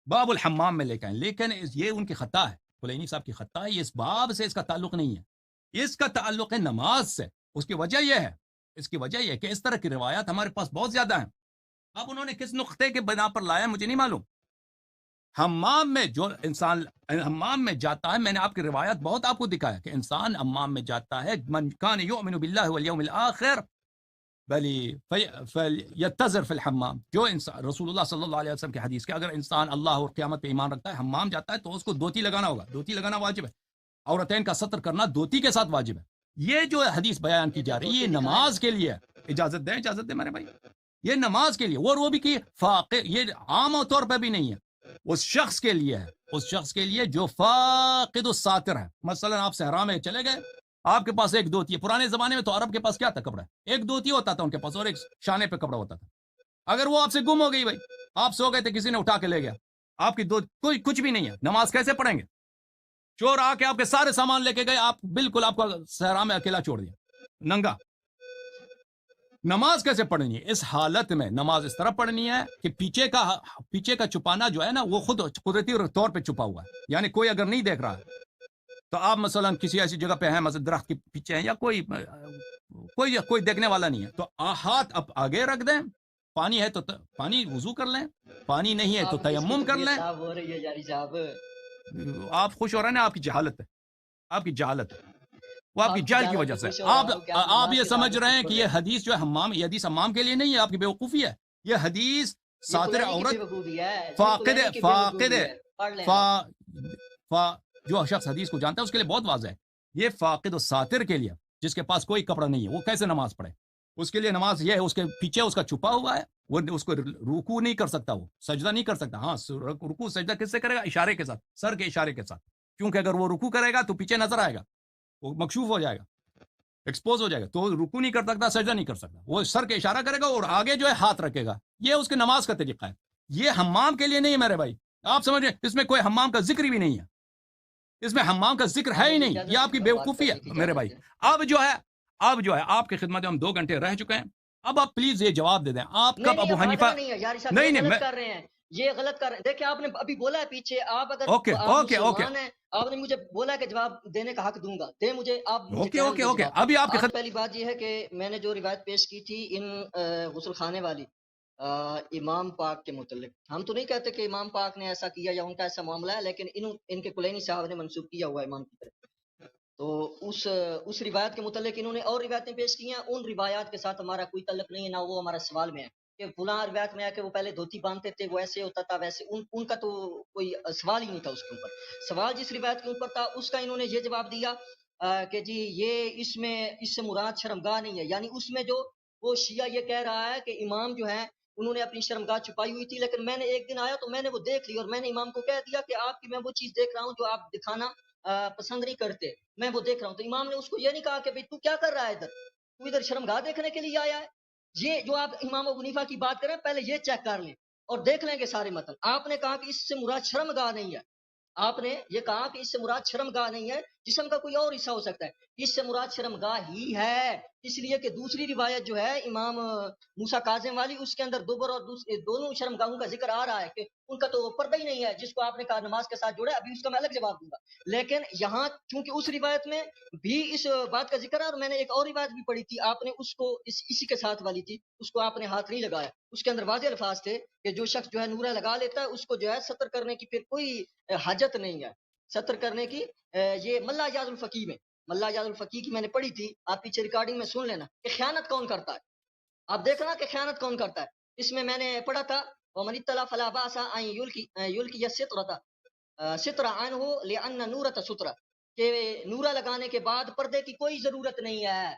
باب الحمام میں لے کے آئے. لیکن یہ ان کی خطا ہے، کلینی صاحب کی خطا ہے. اس باب سے اس کا تعلق نہیں ہے، اس کا تعلق ہے نماز سے. اس کی وجہ یہ ہے کہ اس طرح کی روایات ہمارے پاس بہت زیادہ ہیں. اب انہوں نے کس نقطے کے بنا پر لایا مجھے نہیں معلوم. حمام میں جو انسان حمام میں جاتا ہے، میں نے آپ کی روایت بہت آپ کو دکھایا کہ انسان حمام میں جاتا ہے. من کان یؤمن باللہ والیوم الآخر فلیتذر فی الحمام. جو انسان رسول اللہ صلی اللہ علیہ وسلم کی حدیث کہ اگر انسان اللہ اور قیامت پہ ایمان رکھتا ہے، حمام جاتا ہے تو اس کو دھوتی لگانا ہوگا. دھوتی لگانا واجب ہے. عورتین کا ستر کرنا دھوتی کے ساتھ واجب ہے. یہ جو حدیث بیان کی جا رہی ہے یہ نماز کے لیے. اجازت دیں میرے بھائی، یہ نماز کے لیے. وہ بھی کی فاقد، یہ عام طور پہ بھی نہیں ہے، اس شخص کے لیے ہے، اس شخص کے لیے جو فاقد الساتر ہے. مثلا آپ صحرا میں چلے گئے، آپ کے پاس ایک دھوتی ہے. پرانے زمانے میں تو عرب کے پاس کیا تھا؟ کپڑا. ایک دھوتی ہوتا تھا ان کے پاس اور ایک شانے پہ کپڑا ہوتا تھا. اگر وہ آپ سے گم ہو گئی، بھائی آپ سو گئے تھے، کسی نے اٹھا کے لے گیا، آپ کی کوئی کچھ بھی نہیں ہے، نماز کیسے پڑھیں گے؟ چور آ کے آپ کے سارے سامان لے کے گئے, آپ بالکل آپ کو صحرا میں اکیلا چھوڑ دیا ننگا. نماز کیسے پڑھنی ہے اس حالت میں؟ نماز اس طرح پڑھنی ہے کہ پیچھے کا چھپانا جو ہے نا وہ خود قدرتی طور پہ چھپا ہوا ہے, یعنی کوئی اگر نہیں دیکھ رہا ہے تو آپ مثلا کسی ایسی جگہ پہ ہیں, مثلا درخت کے پیچھے ہیں یا کوئی دیکھنے والا نہیں ہے, تو ہاتھ اب آگے رکھ دیں. پانی ہے تو پانی وضو کر لیں, پانی نہیں ہے تو تیمم کر لیں. ہو رہی ہے جاری صاحب, آپ خوش ہو رہے ہیں نا, آپ کی جہالت ہے, آپ کی جہالت ہے, وہ آپ کی جہل کی وجہ سے. آپ یہ سمجھ رہے ہیں کہ یہ حدیث جو ہے حمام, یہ حدیث حمام کے لیے نہیں ہے, آپ کی بیوقوفی ہے. یہ حدیث ساتر عورت جو شخص حدیث کو جانتا ہے اس کے لیے بہت واضح ہے. یہ فاقد و ساتر کے لیے, جس کے پاس کوئی کپڑا نہیں ہے, وہ کیسے نماز پڑھے؟ اس کے لیے نماز یہ ہے, اس کے پیچھے اس کا چھپا ہوا ہے, وہ اس کو رکوع نہیں کر سکتا, وہ سجدہ نہیں کر سکتا. ہاں رکوع سجدہ کس سے کرے گا؟ اشارے کے ساتھ, سر کے اشارے کے ساتھ, کیونکہ اگر وہ رکوع کرے گا تو پیچھے نظر آئے گا, وہ مکشوف ہو جائے گا, ایکسپوز ہو جائے گا, تو رکوع نہیں کر سکتا, سجدہ نہیں کر سکتا. وہ سر کے اشارہ کرے گا اور آگے جو ہے ہاتھ رکھے گا. یہ اس کے نماز کا طریقہ ہے. یہ حمام کے لیے نہیں ہے میرے بھائی, آپ سمجھ رہے ہیں, اس میں کوئی حمام کا ذکر بھی نہیں ہے, اس میں حمام کا ذکر ہے ہی نہیں. یہ آپ کی بیوقوفی ہے میرے بھائی. اب جو ہے آپ کی خدمت میں ہم 2 گھنٹے رہ چکے ہیں, اب آپ پلیز یہ جواب دے دیں, آپ کب ابو حنیفہ نہیں کر رہے ہیں, یہ غلط کر رہے ہیں. دیکھیں آپ نے ابھی بولا ہے پیچھے, آپ اگر اوکے ہیں, آپ نے مجھے بولا کہ جواب دینے کا حق دوں گا, دے مجھے آپ. اوکے ابھی آپ کی پہلی بات یہ ہے کہ میں نے جو روایت پیش کی تھی ان غسل خانے والی امام پاک کے متعلق, ہم تو نہیں کہتے کہ امام پاک نے ایسا کیا یا ان کا ایسا معاملہ ہے, لیکن ان کے کلینی صاحب نے منسوخ کیا ہوا امام کی طرف. تو اس روایت کے متعلق انہوں نے اور روایتیں پیش کی ہیں, ان روایات کے ساتھ ہمارا کوئی تعلق نہیں ہے, نہ وہ ہمارا سوال میں ہے کہ فلاں روایت میں ہے کہ وہ پہلے دھوتی باندھتے تھے, وہ ایسے ہوتا تھا ویسے. ان کا تو کوئی سوال ہی نہیں تھا اس کے اوپر. سوال جس روایت کے اوپر تھا اس کا انہوں نے یہ جواب دیا کہ جی یہ اس سے مراد شرمگاہ نہیں ہے, یعنی اس میں جو وہ شیعہ یہ کہہ رہا ہے کہ امام جو ہے انہوں نے اپنی شرمگاہ چھپائی ہوئی تھی, لیکن میں نے ایک دن آیا تو میں نے وہ دیکھ لی, اور میں نے امام کو کہہ دیا کہ آپ کی میں وہ چیز دیکھ رہا ہوں جو آپ دکھانا پسند نہیں کرتے, میں وہ دیکھ رہا ہوں. تو امام نے اس کو یہ نہیں کہا کہ بھئی تو کیا کر رہا ہے ادھر, تو ادھر شرمگاہ دیکھنے کے لیے آیا ہے. یہ جو آپ امام ابو حنیفہ کی بات کریں, پہلے یہ چیک کر لیں اور دیکھ لیں گے سارے متن. آپ نے کہا کہ اس سے مراد شرمگاہ نہیں ہے, آپ نے یہ کہا کہ اس سے مراد شرمگاہ نہیں ہے, جسم کا کوئی اور حصہ ہو سکتا ہے. اس سے مراد شرمگاہ ہی ہے, اس لیے کہ دوسری روایت جو ہے امام موسیٰ کاظم والی, اس کے اندر دوبر اور دونوں شرمگاہوں کا ذکر آ رہا ہے کہ ان کا تو پردہ ہی نہیں ہے, جس کو آپ نے کہا نماز کے ساتھ جوڑا. ابھی اس کا میں الگ جواب دوں گا, لیکن یہاں چونکہ اس روایت میں بھی اس بات کا ذکر ہے, اور میں نے ایک اور روایت بھی پڑھی تھی, آپ نے اس کو اسی کے ساتھ والی تھی, اس کو آپ نے ہاتھ نہیں لگایا. اس کے اندر واضح الفاظ تھے کہ جو شخص جو ہے نورہ لگا لیتا ہے اس کو جو ہے ستر کرنے کی پھر کوئی حاجت نہیں ہے, ستر کرنے کی. یہ ملا اجاز الفقی میں, ملا اجاز الفقی کی میں نے پڑھی تھی, آپ پیچھے ریکارڈنگ میں سن لینا کہ خیانت کون کرتا ہے, آپ دیکھنا کہ خیانت کون کرتا ہے. اس میں نے پڑھا تھا ومن اطلع فلا باس ان یلقی ستر عنہ لان نورۃ سترہ, کہ نورہ لگانے کے بعد پردے کی کوئی ضرورت نہیں ہے.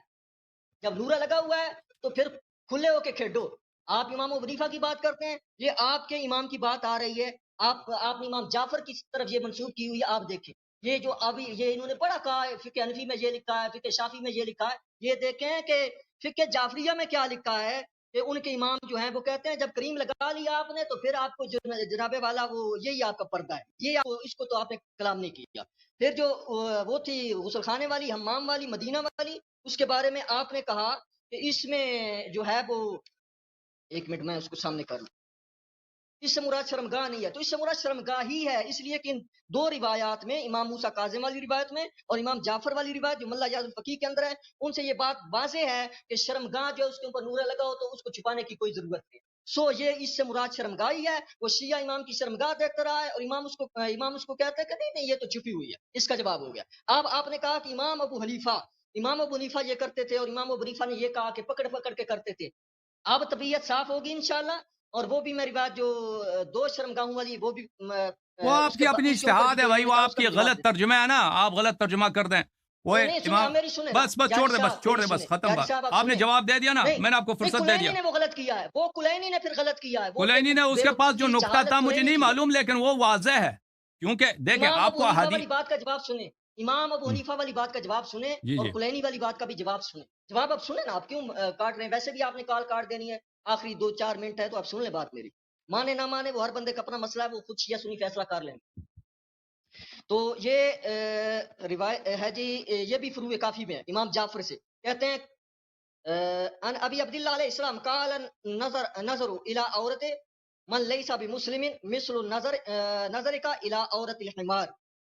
جب نورہ لگا ہوا ہے تو پھر کھلے ہو کے کھیڈو. آپ امام ابو حنیفہ کی بات کرتے ہیں, یہ آپ کے امام کی بات آ رہی ہے, آپ نے امام جعفر کی طرف یہ منسوب کی ہوئی ہے. آپ دیکھیں یہ جو ابھی یہ انہوں نے پڑھا کہا ہے, فقہ حنفی میں یہ لکھا ہے, فقہ شافعی میں یہ لکھا ہے. یہ دیکھیں کہ فقہ جعفریہ میں کیا لکھا ہے کہ ان کے امام جو ہیں وہ کہتے ہیں جب کریم لگا لیا آپ نے تو پھر آپ کو جناب والا وہ یہی آپ کا پردہ ہے, یہ اس کو تو آپ نے کلام نہیں کیا. پھر جو وہ تھی غسل خانے والی, حمام والی, مدینہ والی, اس کے بارے میں آپ نے کہا کہ اس میں جو ہے وہ, ایک منٹ میں اس کو سامنے کر لوں, اس سے مراد شرمگاہ نہیں ہے. تو اس سے مراد شرمگاہ ہی ہے, اس لیے کہ ان 2 روایات میں, امام موسیٰ کاظم والی روایت میں اور امام جعفر والی روایت جو ملا اجاز الفقی کے اندر ہے, ان سے یہ بات واضح ہے کہ شرمگاہ جو اس کے اوپر نورہ لگا ہو تو اس کو چھپانے کی کوئی ضرورت نہیں. یہ اس سے مراد شرمگاہ ہی ہے. وہ شیعہ امام کی شرمگاہ دیکھتا رہا ہے اور امام اس کو کہتا ہے کہ نہیں یہ تو چھپی ہوئی ہے. اس کا جواب ہو گیا. اب آپ نے کہا کہ امام ابو حنیفہ یہ کرتے تھے, اور امام ابو حنیفہ نے یہ کہا کہ پکڑ کے کرتے تھے. اب طبیعت صاف ہوگی انشاءاللہ, اور وہ بھی میری بات جو 2 شرمگاہوں والی وہ بھی وہ آپ کی اپنی اجتہاد ہے بھائی, وہ آپ کی غلط ترجمہ ہے نا, آپ غلط ترجمہ کر دیں. وہ امام بس چھوڑ دیں بس ختم بات. آپ نے جواب دے دیا نا, میں نے آپ کو فرصت دے دیا. وہ غلط کیا ہے, وہ کلینی نے پھر غلط کیا ہے. کلینی نے اس کے پاس جو نقطہ تھا مجھے نہیں معلوم, لیکن وہ واضح ہے, کیونکہ دیکھیں آپ کو والی بات کا جواب سنیں, امام ابو حنیفہ والی بات کا جواب سنیں, اور کلینی والی بات کا بھی جواب سنیں. جواب اب سنیں نا, آپ کیوں کاٹ رہے ہیں؟ ویسے بھی آپ نے کال کاٹ دینی ہے, آخری 2-4 منٹ ہے, تو آپ سن لیں بات میری. مانے نہ مانے وہ ہر بندے کا اپنا مسئلہ ہے, وہ خود شیعہ سنی فیصلہ کر لیں. تو یہ روایت ہے جی، یہ بھی فروع کافی میں ہے امام جعفر سے، کہتے ہیں ان ابی عبداللہ علیہ السلام قال نظر الى عورت من لیس بمسلم مثل نظر کا الى عورت الحمار.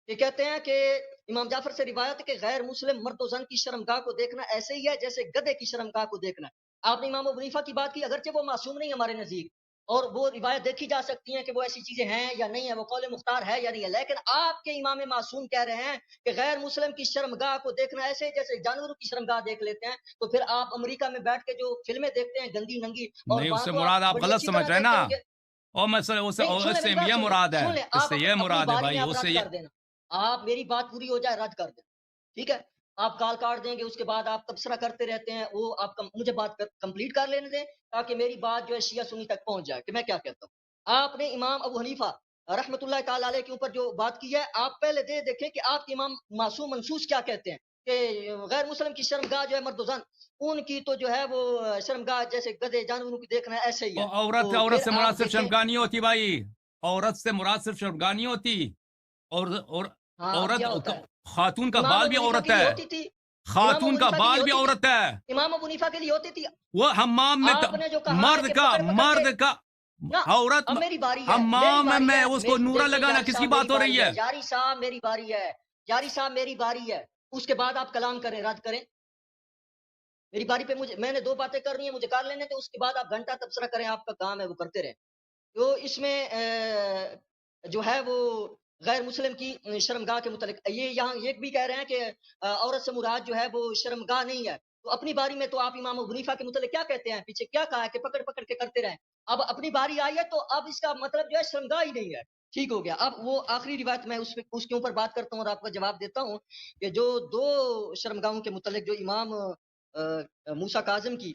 یہ کہتے ہیں کہ امام جعفر سے روایت ہے کہ غیر مسلم مرد و زن کی شرمگاہ کو دیکھنا ایسے ہی ہے جیسے گدھے کی شرمگاہ کو دیکھنا. آپ نے امام ابو حنیفہ کی بات کی، اگرچہ وہ معصوم نہیں ہمارے نزدیک، اور وہ روایت دیکھی جا سکتی ہیں کہ وہ ایسی چیزیں ہیں یا نہیں ہے، وہ قول مختار ہے یا نہیں ہے، لیکن آپ کے امام معصوم کہہ رہے ہیں کہ غیر مسلم کی شرمگاہ کو دیکھنا ایسے جیسے جانوروں کی شرمگاہ دیکھ لیتے ہیں. تو پھر آپ امریکہ میں بیٹھ کے جو فلمیں دیکھتے ہیں گندی ننگی، اور نہیں، اس وہاں سے تو مراد آپ بڑی غلط اچھی سمجھ طرح رہے ہیں نا. دیکھتے ہوں گے. اور مثلا نہیں سن لیں، اس سے میری بات یہ سن مراد ہے، لیں، اس آپ سے یہ اپنی مراد ہے باری بھائی، میں آپ اس سے رد یہ. کر دینا. آپ میری بات پوری ہو جائے رد کر دینا، ٹھیک ہے؟ آپ کال کاٹ دیں گے، اس کے بعد آپ تبصرہ کرتے رہتے ہیں، وہ آپ مجھے بات کمپلیٹ کر لینے دیں تاکہ میری بات جو ہے شیعہ سنی تک پہنچ جائے کہ میں کیا کہتا ہوں. آپ نے امام ابو حنیفہ رحمۃ اللہ تعالی علیہ کے اوپر جو بات کی ہے، آپ پہلے دیکھیں کہ آپ کے امام معصوم منصوص کیا کہتے ہیں کہ غیر مسلم کی شرمگاہ جو ہے مرد و زن، ان کی تو جو ہے وہ شرمگاہ جیسے گدھے جانوروں کی دیکھنا ہے ایسے ہی ہے. عورت تو پھر سے مراد آپ صرف دیکھیں، شرمگاہ نہیں ہوتی بھائی، عورت سے مراد صرف شرمگاہ نہیں ہوتی. اور ہاں اب عورت، کیا ہوتا ہے؟ خاتون کا امام بال ابو بھی حنیفہ عورت کے لیے ہے، ہوتی تھی، امام خاتون ابو کا حنیفہ کے لیے بال بھی ہوتی تھی، عورت ہے. امام ابو حنیفہ کے لیے ہوتی تھی. وہ حمام میں آپ نے جو کہا ہے مرد کہ کا پکڑ کے نا. عورت اب میری باری ہے، میری حمام باری میں ہے، اس کو نورا دیکھیں لگانا یاری کس کی صاحب بات میری ہو باری رہی ہے، ہے؟ یاری صاحب میری باری ہے، یاری صاحب میری باری ہے. اس کے بعد آپ کلام کریں، رد کریں. میری باری پہ میں نے دو باتیں کرنی ہیں، مجھے کر لینے تھے، اس کے بعد آپ گھنٹہ تبصرہ کریں، آپ کا کام ہے وہ کرتے رہیں. تو اس میں جو ہے وہ غیر مسلم کی شرمگاہ کے متعلق یہ یہاں یہ بھی کہہ رہے ہیں کہ عورت سے مراد جو ہے وہ شرمگاہ نہیں ہے. تو اپنی باری میں تو آپ امام ابو حنیفہ کے متعلق کیا کہتے ہیں؟ پیچھے کیا کہا ہے کہ پکڑ پکڑ کے کرتے رہیں. اب اپنی باری آئی ہے تو اب اس کا مطلب جو ہے شرمگاہ ہی نہیں ہے. ٹھیک ہو گیا. اب وہ آخری روایت میں اس کے اوپر بات کرتا ہوں اور آپ کا جواب دیتا ہوں کہ جو دو شرمگاہوں کے متعلق جو امام موسیٰ کاظم کی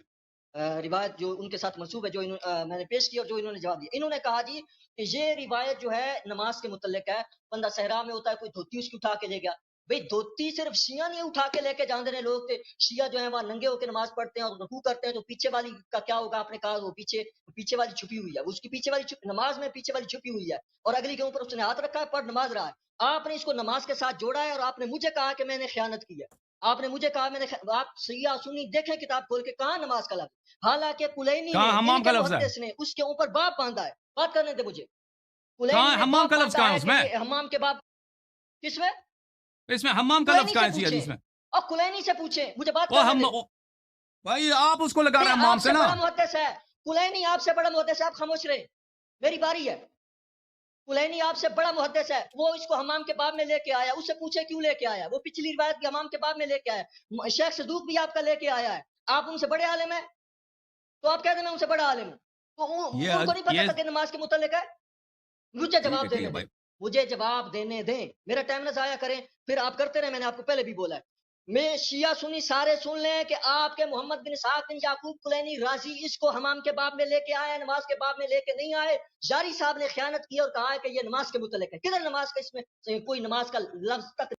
روایت جو ان کے ساتھ منسوب ہے، جو میں نے پیش کی اور جو انہوں نے جواب دیا، انہوں نے کہا جی کہ یہ روایت جو ہے نماز کے متعلق ہے. بندہ صحرا میں ہوتا ہے، کوئی دھوتی اس کی اٹھا کے لے گیا. بھئی دھوتی صرف شیعہ نہیں اٹھا کے لے کے جاندے نے لوگ، شیعہ جو ہیں وہاں ننگے ہو کے نماز پڑھتے ہیں اور رکوع کرتے ہیں. تو پیچھے والی کا کیا ہوگا؟ آپ نے کہا وہ پیچھے والی چھپی ہوئی ہے، اس کی پیچھے والی نماز میں پیچھے والی چھپی ہوئی ہے، اور اگلی کے اوپر اس نے ہاتھ رکھا ہے، پڑھ نماز رہا ہے. آپ نے اس کو نماز کے ساتھ جوڑا ہے اور آپ نے مجھے کہا کہ میں نے خیانت کی ہے. آپ نے مجھے کہا آپ شیعہ سنی دیکھیں کتاب کھول کے، کہاں نماز کا لفظ؟ حالانکہ کلینی نے کہاں ان حمام کے کا لفظ ہے؟ محدث نے اس کے اوپر باب باندھا ہے. بات کرنے دے مجھے. کلینی کہاں نے حمام باب کا لفظ باندھا کہاں ہے ہے اس کہ میں؟ یہ حمام کے باب کس میں؟ اس میں حمام کا لفظ کلینی کہاں سے ہے اسی حدیث پوچھیں، میں؟ اور کلینی سے پوچھیں، مجھے بات وہ کرنے ہم دیں. بھائی آپ اس کو لگا رہے ہیں حمام آپ سے سے نا. بڑا محدث ہے کلینی، آپ سے بڑا محدث ہے، آپ خاموش رہیں. میری باری ہے. کلینی آپ سے بڑا محدث ہے، وہ اس کو حمام کے باب میں لے کے آیا. اس سے پوچھے کیوں لے کے آیا؟ وہ پچھلی روایت بھی حمام کے باب میں لے کے آیا. شیخ صدوق بھی آپ کا لے کے آیا ہے. آپ ان سے بڑے عالم ہیں تو آپ کہہ دیں میں ان سے بڑا عالم ہوں. تو ان کو نہیں پتا تھا کہ نماز کے متعلق ہے. مجھے ٹھیک ہے جواب ٹھیک ہے دینے دیں، بھائی. مجھے جواب دینے دیں. میرا ٹائم نہ ضائع کریں، پھر آپ کرتے رہے. میں نے آپ کو پہلے بھی بولا ہے، میں شیعہ سنی سارے سن لیں کہ آپ کے محمد بن اسحاق بن یعقوب کلینی رازی اس کو حمام کے باب میں لے کے آئے، نماز کے باب میں لے کے نہیں آئے. جاری صاحب نے خیانت کی اور کہا ہے کہ یہ نماز کے متعلق ہے. کدھر نماز کا اس میں کوئی نماز کا لفظ تک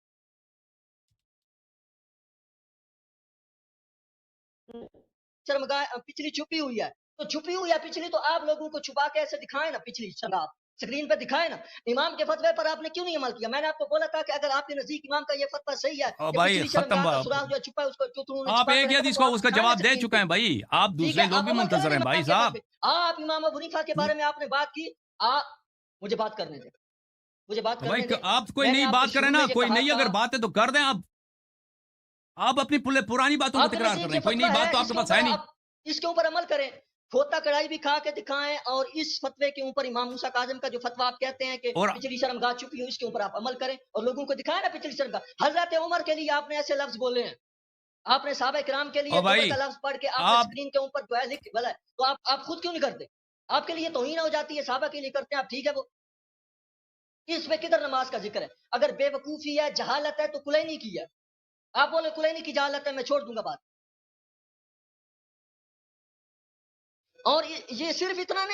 شرمگاہ پچھلی چھپی ہوئی ہے. تو چھپی ہوئی ہے پچھلی، تو آپ لوگوں کو چھپا کے ایسے دکھائیں نا پچھلی شرمگاہ، اسکرین پہ دکھائے نا. امام کے فتوے پر آپ نے کیوں نہیں عمل کیا؟ میں نے آپ کو بولا تھا کہ اگر آپ کے نزدیک امام کا یہ فتویٰ صحیح ہے کہ بھائی پچھلی ختم. شرمگاہ کا سوراخ جو ہے چھپا ہے، اس کو جو انہوں نے آپ چھپا ایک کر ہی رکھا حدیث تھا، کو وہ اس کا دکھائیں نا جواب دے اسکرین چکے پہ. ہیں بھائی. آپ ٹھیک ہے، دوسرے لوگ آپ بھی عمل منتظر کریں ہیں میں بھائی باقی بات صاحب. پہ. آپ امام ابو حنیفہ کے بارے میں آپ نے بات کی، مجھے بات کرنے دیں، مجھے بات تو بھائی کرنے دیں. آپ کوئی میں نے نئی آپ کو بات کریں شروع نا، میں یہ کوئی کہا نئی تھا، اگر بات ہے تو کر دیں. آپ اپنی پرانی باتوں کو آپ کے تکرار کر نزدیک رہے یہ ہیں، کوئی نئی فتویٰ بات ہے، تو آپ اس کے کے پاس اوپر ہے نہیں. آپ اس کے اوپر عمل کریں. کھوتا کڑھائی بھی کھا کے دکھائیں، اور اس فتوے کے اوپر امام موسیٰ کاظم کا جو فتویٰ آپ کہتے ہیں کہ اور پچھلی شرمگاہ چھپی ہو، اس کے اوپر آپ عمل کریں اور لوگوں کو دکھائیں نا پچھلی شرمگاہ. حضرت عمر کے لیے آپ نے ایسے لفظ بولے ہیں، آپ نے صحابہ کرام کے لیے قبر بھائی کا لفظ پڑھ کے آپ نے آپ اسکرین کے اوپر جو ہے لکھ بلا ہے. تو آپ خود کیوں نہیں کرتے؟ آپ کے لیے توہین ہو جاتی ہے، صحابہ کے لیے کرتے ہیں آپ، ٹھیک ہے. وہ اس میں کدھر نماز کا ذکر ہے؟ اگر بے وقوفی ہے، جہالت ہے، تو کلینی کی ہے. آپ بولے کلینی کی جہالت ہے، میں چھوڑ دوں گا بات. اور یہ صرف اتنا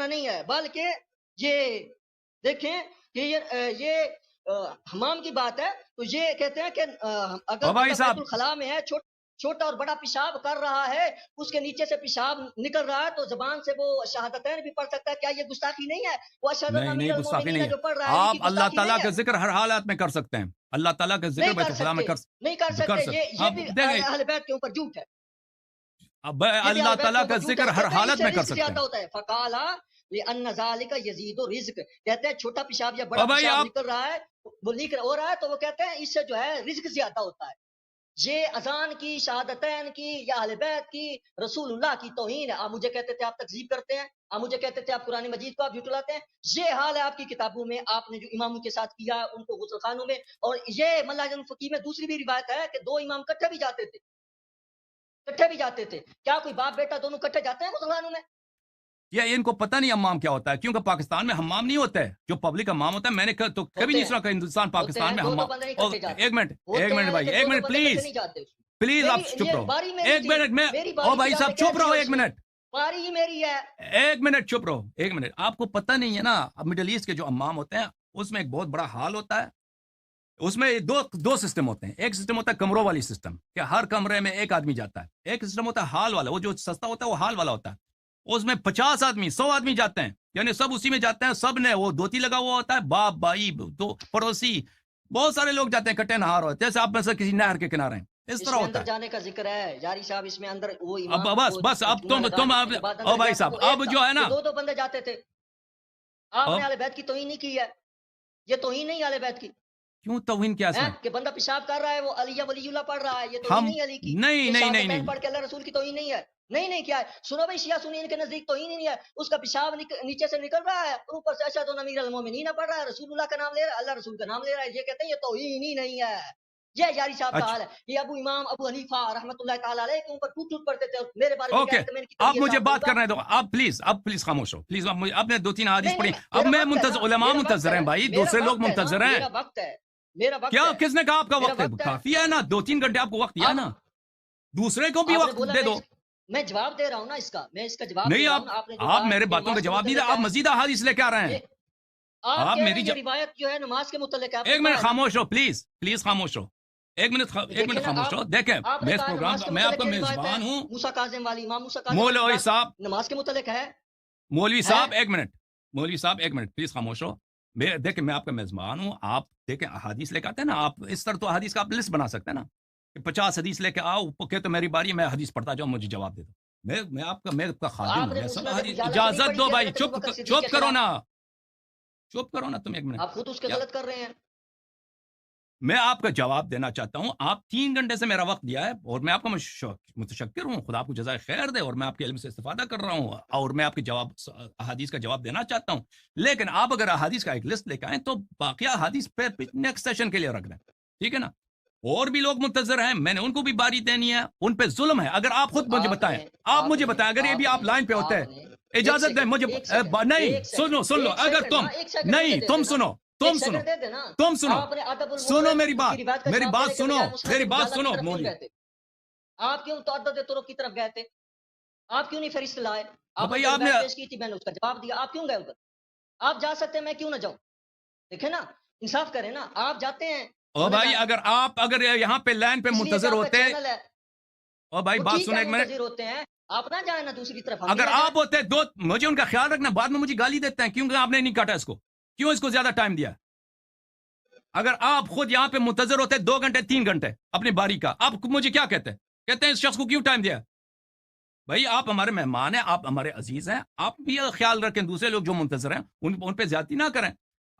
نہیں ہے، بلکہ یہ دیکھیں کہ یہ حمام کی بات ہے. تو یہ کہتے ہیں کہ اگر بھائی بندہ بیت صاحب الخلاء میں ہے، چھوٹا اور بڑا پیشاب کر رہا ہے، اس کے نیچے سے پیشاب نکل رہا ہے، تو زبان سے وہ شہادتین بھی پڑھ سکتا ہے. کیا یہ گستاخی نہیں ہے؟ وہ اشہد ان نہیں امیر گستاخی المومنین نہیں ہے. جو پڑھ رہا ہے، یہ آپ کی اللہ گستاخی تعالیٰ نہیں کا ہے؟ ذکر ہر حالات میں کر سکتے ہیں. اللہ تعالیٰ کا ذکر نہیں بیت کر الخلا میں سکتے، نہیں کر سکتے. یہ اب بھی دیکھیں اہل بیت کے اوپر جھوٹ ہے. اب یہ بھی اللہ اہل بیت کے تعالیٰ کا اوپر جھوٹ ہے. ذکر ہر کہتے ہیں اس حالت سے میں کر رزق سکتے زیادہ ہیں. ہوتا ہے. فقالا لأن ذلك يزيد الرزق، کہتے ہیں چھوٹا پیشاب یا بڑا اور بھائی پیشاب آپ نکل رہا ہے، وہ لیک ہو رہا ہے، تو وہ کہتے ہیں اس سے جو ہے رزق زیادہ ہوتا ہے. یہ اذان کی، شہادتین کی یا اہل بیت کی، رسول اللہ کی توہین ہے. آپ مجھے کہتے تھے آپ تکذیب کرتے ہیں، آپ مجھے کہتے تھے آپ قرآن مجید کو آپ جھٹلاتے ہیں. یہ حال ہے آپ کی کتابوں میں، آپ نے جو اماموں کے ساتھ کیا ان کو غسل خانوں میں. اور یہ منہج الفقی میں دوسری بھی روایت ہے کہ 2 امام کٹھے بھی جاتے تھے، کٹھے بھی جاتے تھے. کیا کوئی باپ بیٹا دونوں کٹھے جاتے ہیں غسل خانوں میں؟ یہ ان کو پتہ نہیں حمام کیا ہوتا ہے، کیونکہ پاکستان میں حمام نہیں ہوتا ہے. جو پبلک حمام ہوتا ہے میں نے تو کبھی نہیں سنا کہ ہندوستان پاکستان میں دو حمام. بندے نہیں اور کٹھے جاتے. ایک منٹ ہوتے ہیں بھائی، لیکن ایک دو منٹ بندے کٹھے پلیز نہیں جاتے. پلیز آپ چپ یہ رہو. باری میری ایک تھی، منٹ میں میری او باری بھائی تھی، آپ صاحب نے کہہ چپ دیا رہو اس ایک میں. منٹ. باری ہی میری ہے. ایک منٹ چپ رہو ایک منٹ. آپ کو پتہ نہیں ہے نا مڈل ایسٹ کے جو امام ہوتے ہیں اس میں ایک بہت بڑا حال ہوتا ہے. اس میں دو سسٹم ہوتے ہیں. ایک سسٹم ہوتا ہے کمروں والی سسٹم کہ ہر کمرے میں ایک آدمی جاتا ہے. ایک سسٹم ہوتا ہے ہال والا، وہ جو سستا ہوتا ہے وہ ہال والا ہوتا ہے. اس میں 50 آدمی 100 آدمی جاتے ہیں، یعنی سب اسی میں جاتے ہیں. سب نے وہ دھوتی لگا ہوا ہوتا ہے، باپ بھائی دو پڑوسی بہت سارے لوگ جاتے ہیں کٹے نہار ہوتے ہیں، جیسے آپ میں سے کسی نہر کے کنارے ہیں. اس اس طرح میں ہوتا اندر ہے. جانے کا ذکر ہے یاری صاحب. اس میں اندر وہ اب امام بس اب چونا تم لگانے کے بعد او اندر بھائی گیا تھا، صاحب وہ ایک اب تھا. جو ہے نا یہ دو بندے جاتے تھے. آپ نے اب اہل بیت کی توہین نہیں کی ہے. یہ توہین نہیں اہل بیت کی کیوں توہین کیا اس ہے میں؟ کہ بندہ پیشاب کر رہا ہے وہ علی ولی اللہ پڑھ رہا ہے. یہ توہین ہم نہیں ہے علی کی. نہیں یہ نہیں نہیں شہادتین نہیں پڑھ کے اللہ رسول کی توہین نہیں ہے. نہیں کیا ہے؟ سنو بھائی، شیعہ سنی ان کے نزدیک توہین ہی نہیں ہے. اس کا پیشاب نیچے سے نکل رہا ہے، اوپر سے اشہد ان امیر المومنین پڑھ رہا ہے، رسول اللہ کا نام لے رہا ہے، اللہ رسول کا نام لے رہا ہے. یہ کہتے ہیں یہ توہین ہی نہیں ہے. یہ یاری صاحب کا اچھا حال ہے. یہ امام ابو حنیفہ رحمۃ اللہ تعالی علیہ کے اوپر ٹوٹ پڑتے تھے. میرے بارے میں اوکے کہتے میں ان کی آپ طبیعت مجھے صاف بات کروں گا. کرنے دو. اب پلیز خاموش ہو پلیز. اب نے 2-3 حدیث پڑھی. نہیں اب میرا میں وقت ہے منتظر، نا، علماء میرا وقت منتظر ہیں ہے، بھائی، میرا دوسرے لوگ وقت ہے نا، منتظر ہیں. میرا وقت ہے، میرا وقت کیا ہے، کس نے کہا آپ کا میرا وقت ہے؟ وقت ہے. کافی ہے نا، 2-3 گھنٹے آپ کو وقت دیا نا. دوسرے کو بھی آپ نے وقت بولا دے دو. میں جواب دے رہا ہوں نا اس کا، میں اس کا جواب نہیں دے رہا ہوں نا. آپ نے جو کہا میرے کہ باتوں کا نماز کے جواب نہیں دیا. متعلق آپ ہے، مزید احادیث لے کے آ رہے ہیں. یہ آپ آپ کہہ رہے میری ہیں یہ روایت جو ہے نماز کے متعلق ہے. آپ نے ایک منٹ کہا ہے نا. خاموش ہو پلیز خاموش ہو. ایک منٹ دیکھیں نا، خاموش ہو. دیکھیں آپ نے میں اس کہا پروگرام نماز کے میں آپ کا متعلق یہ روایت ہے. میزبان ہوں. موسیٰ کاظم والی، امام موسیٰ کاظم والی مولوی بات صاحب نماز کے متعلق ہے. مولوی صاحب ایک منٹ پلیز خاموش ہو. دیکھیں میں آپ کا میزبان ہوں. آپ دیکھیں احادیث لے کے آتے ہیں نا، آپ اس طرح تو احادیث کا آپ لسٹ بنا سکتے ہیں نا کہ 50 حدیث لے کے آؤ کہ تو میری باری میں حدیث پڑھتا جاؤں، مجھے جواب دے دو. میں آپ کا خادم آپ ہوں. نے میں سب مسند ابو حدیث جعلہ اجازت نہیں دو پڑھی بھائی. حضرت ابو بکر صدیق کے چپ کرو خلاف. نا. چپ کرو نا تم ایک منٹ. آپ خود اس کے غلط کر رہے ہیں. میں آپ کا جواب دینا چاہتا ہوں. آپ 3 گھنٹے سے میرا وقت دیا ہے اور میں آپ کا متشکر ہوں. خدا آپ کو جزائے خیر دے. اور میں آپ کے علم سے استفادہ کر رہا ہوں اور میں آپ کے احادیث کا جواب دینا چاہتا ہوں. لیکن آپ اگر احادیث کا ایک لسٹ لے کے آئیں تو باقی احادیث پہ نیکسٹ سیشن کے لیے رکھ دیں. ٹھیک ہے نا؟ اور بھی لوگ منتظر ہیں، میں نے ان کو بھی باری دینی ہے. ان پہ ظلم ہے. اگر آپ خود مجھے بتائیں، آپ مجھے بتائیں اگر یہ بھی آپ لائن پہ ہوتے ہیں. اجازت دیں مجھے. نہیں سنو اگر تم نہیں تم سنو سنو میری بات سنو مولوی. آپ کیوں تعدد طرق کی طرف گئے تھے؟ آپ کیوں نہیں فہرست لائے؟ آپ بھائی نے آپ نے پیش کی تھی، میں نے اس کا جواب دیا. آپ کیوں گئے ادھر؟ آپ جا سکتے ہیں، میں کیوں نہ جاؤں؟ دیکھیں نا، انصاف کریں نا. آپ جاتے ہیں او بھائی اگر یہاں پہ لائن پہ منتظر ہوتے. او بھائی بات سنو ایک منٹ. ہوتے ہیں آپ نہ جائیں نا دوسری طرف. اگر آپ ہوتے مجھے ان کا خیال رکھنا. بعد میں مجھے گالی دیتے ہیں کیونکہ آپ نے نہیں کاٹا اس کو، کیوں اس کو زیادہ ٹائم دیا. اگر آپ خود یہاں پہ منتظر ہوتے 2 گھنٹے 3 گھنٹے اپنی باری کا، آپ مجھے کیا کہتے ہیں اس شخص کو کیوں ٹائم دیا. بھائی آپ ہمارے مہمان ہیں، آپ ہمارے عزیز ہیں. آپ بھی خیال رکھیں دوسرے لوگ جو منتظر ہیں ان پہ زیادتی نہ کریں.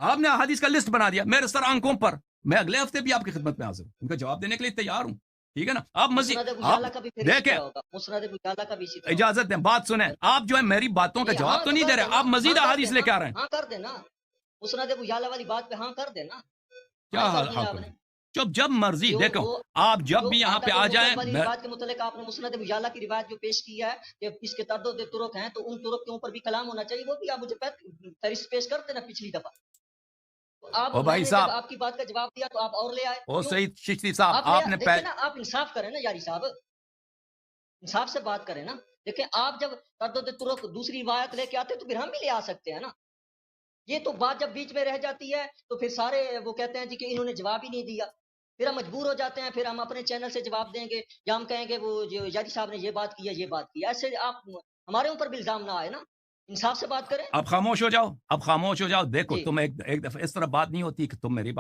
آپ نے احادیث کا لسٹ بنا دیا میرے سر آنکھوں پر. میں اگلے ہفتے بھی آپ کی خدمت میں حاضر ہوں، ان کا جواب دینے کے لیے تیار ہوں. ٹھیک ہے نا؟ آپ مزید دیکھیں اجازت دیں بات سنیں. آپ جو ہے میری باتوں کا جواب تو نہیں دے رہے، آپ مزید احادیث لے کے آ رہے ہیں. ہاں کر دینا مسند ابو یعلا والی بات پہ ہاں کر دینا. کیا حال جب مرضی دیکھو آپ جب بھی یہاں پہ آ جائیں. بات کے متعلق آپ نے مسند ابو یعلا کی روایت جو پیش کی ہے کہ اس کے تعدد طرق ہیں، تو ان طرق کے اوپر بھی کلام ہونا چاہیے. وہ بھی آپ مجھے فہرست پیش کرتے نا پچھلی دفعہ. آپ بھائی صاحب آپ کی بات کا جواب دیا تو آپ اور لے آئے. او سعید چشتی صاحب آپ نے آپ انصاف کریں نا یاری صاحب، انصاف سے بات کریں نا. دیکھیں آپ جب تعدد طرق دوسری روایت لے کے آتے تو پھر ہم بھی لے آ سکتے ہیں نا. یہ تو بات جب بیچ میں رہ جاتی ہے تو پھر سارے وہ کہتے ہیں جی کہ انہوں نے جواب ہی نہیں دیا. پھر ہم مجبور ہو جاتے ہیں، پھر ہم اپنے چینل سے جواب دیں گے یا ہم کہیں گے وہ جو یادی صاحب نے یہ بات کی ہے، یہ بات کی ہے. ایسے آپ ہمارے اوپر بھی الزام نہ آئے نا، انصاف سے بات کریں. اب خاموش ہو جاؤ، اب خاموش ہو جاؤ. دیکھو جی تم ایک دفعہ اس طرح بات نہیں ہوتی کہ تم میری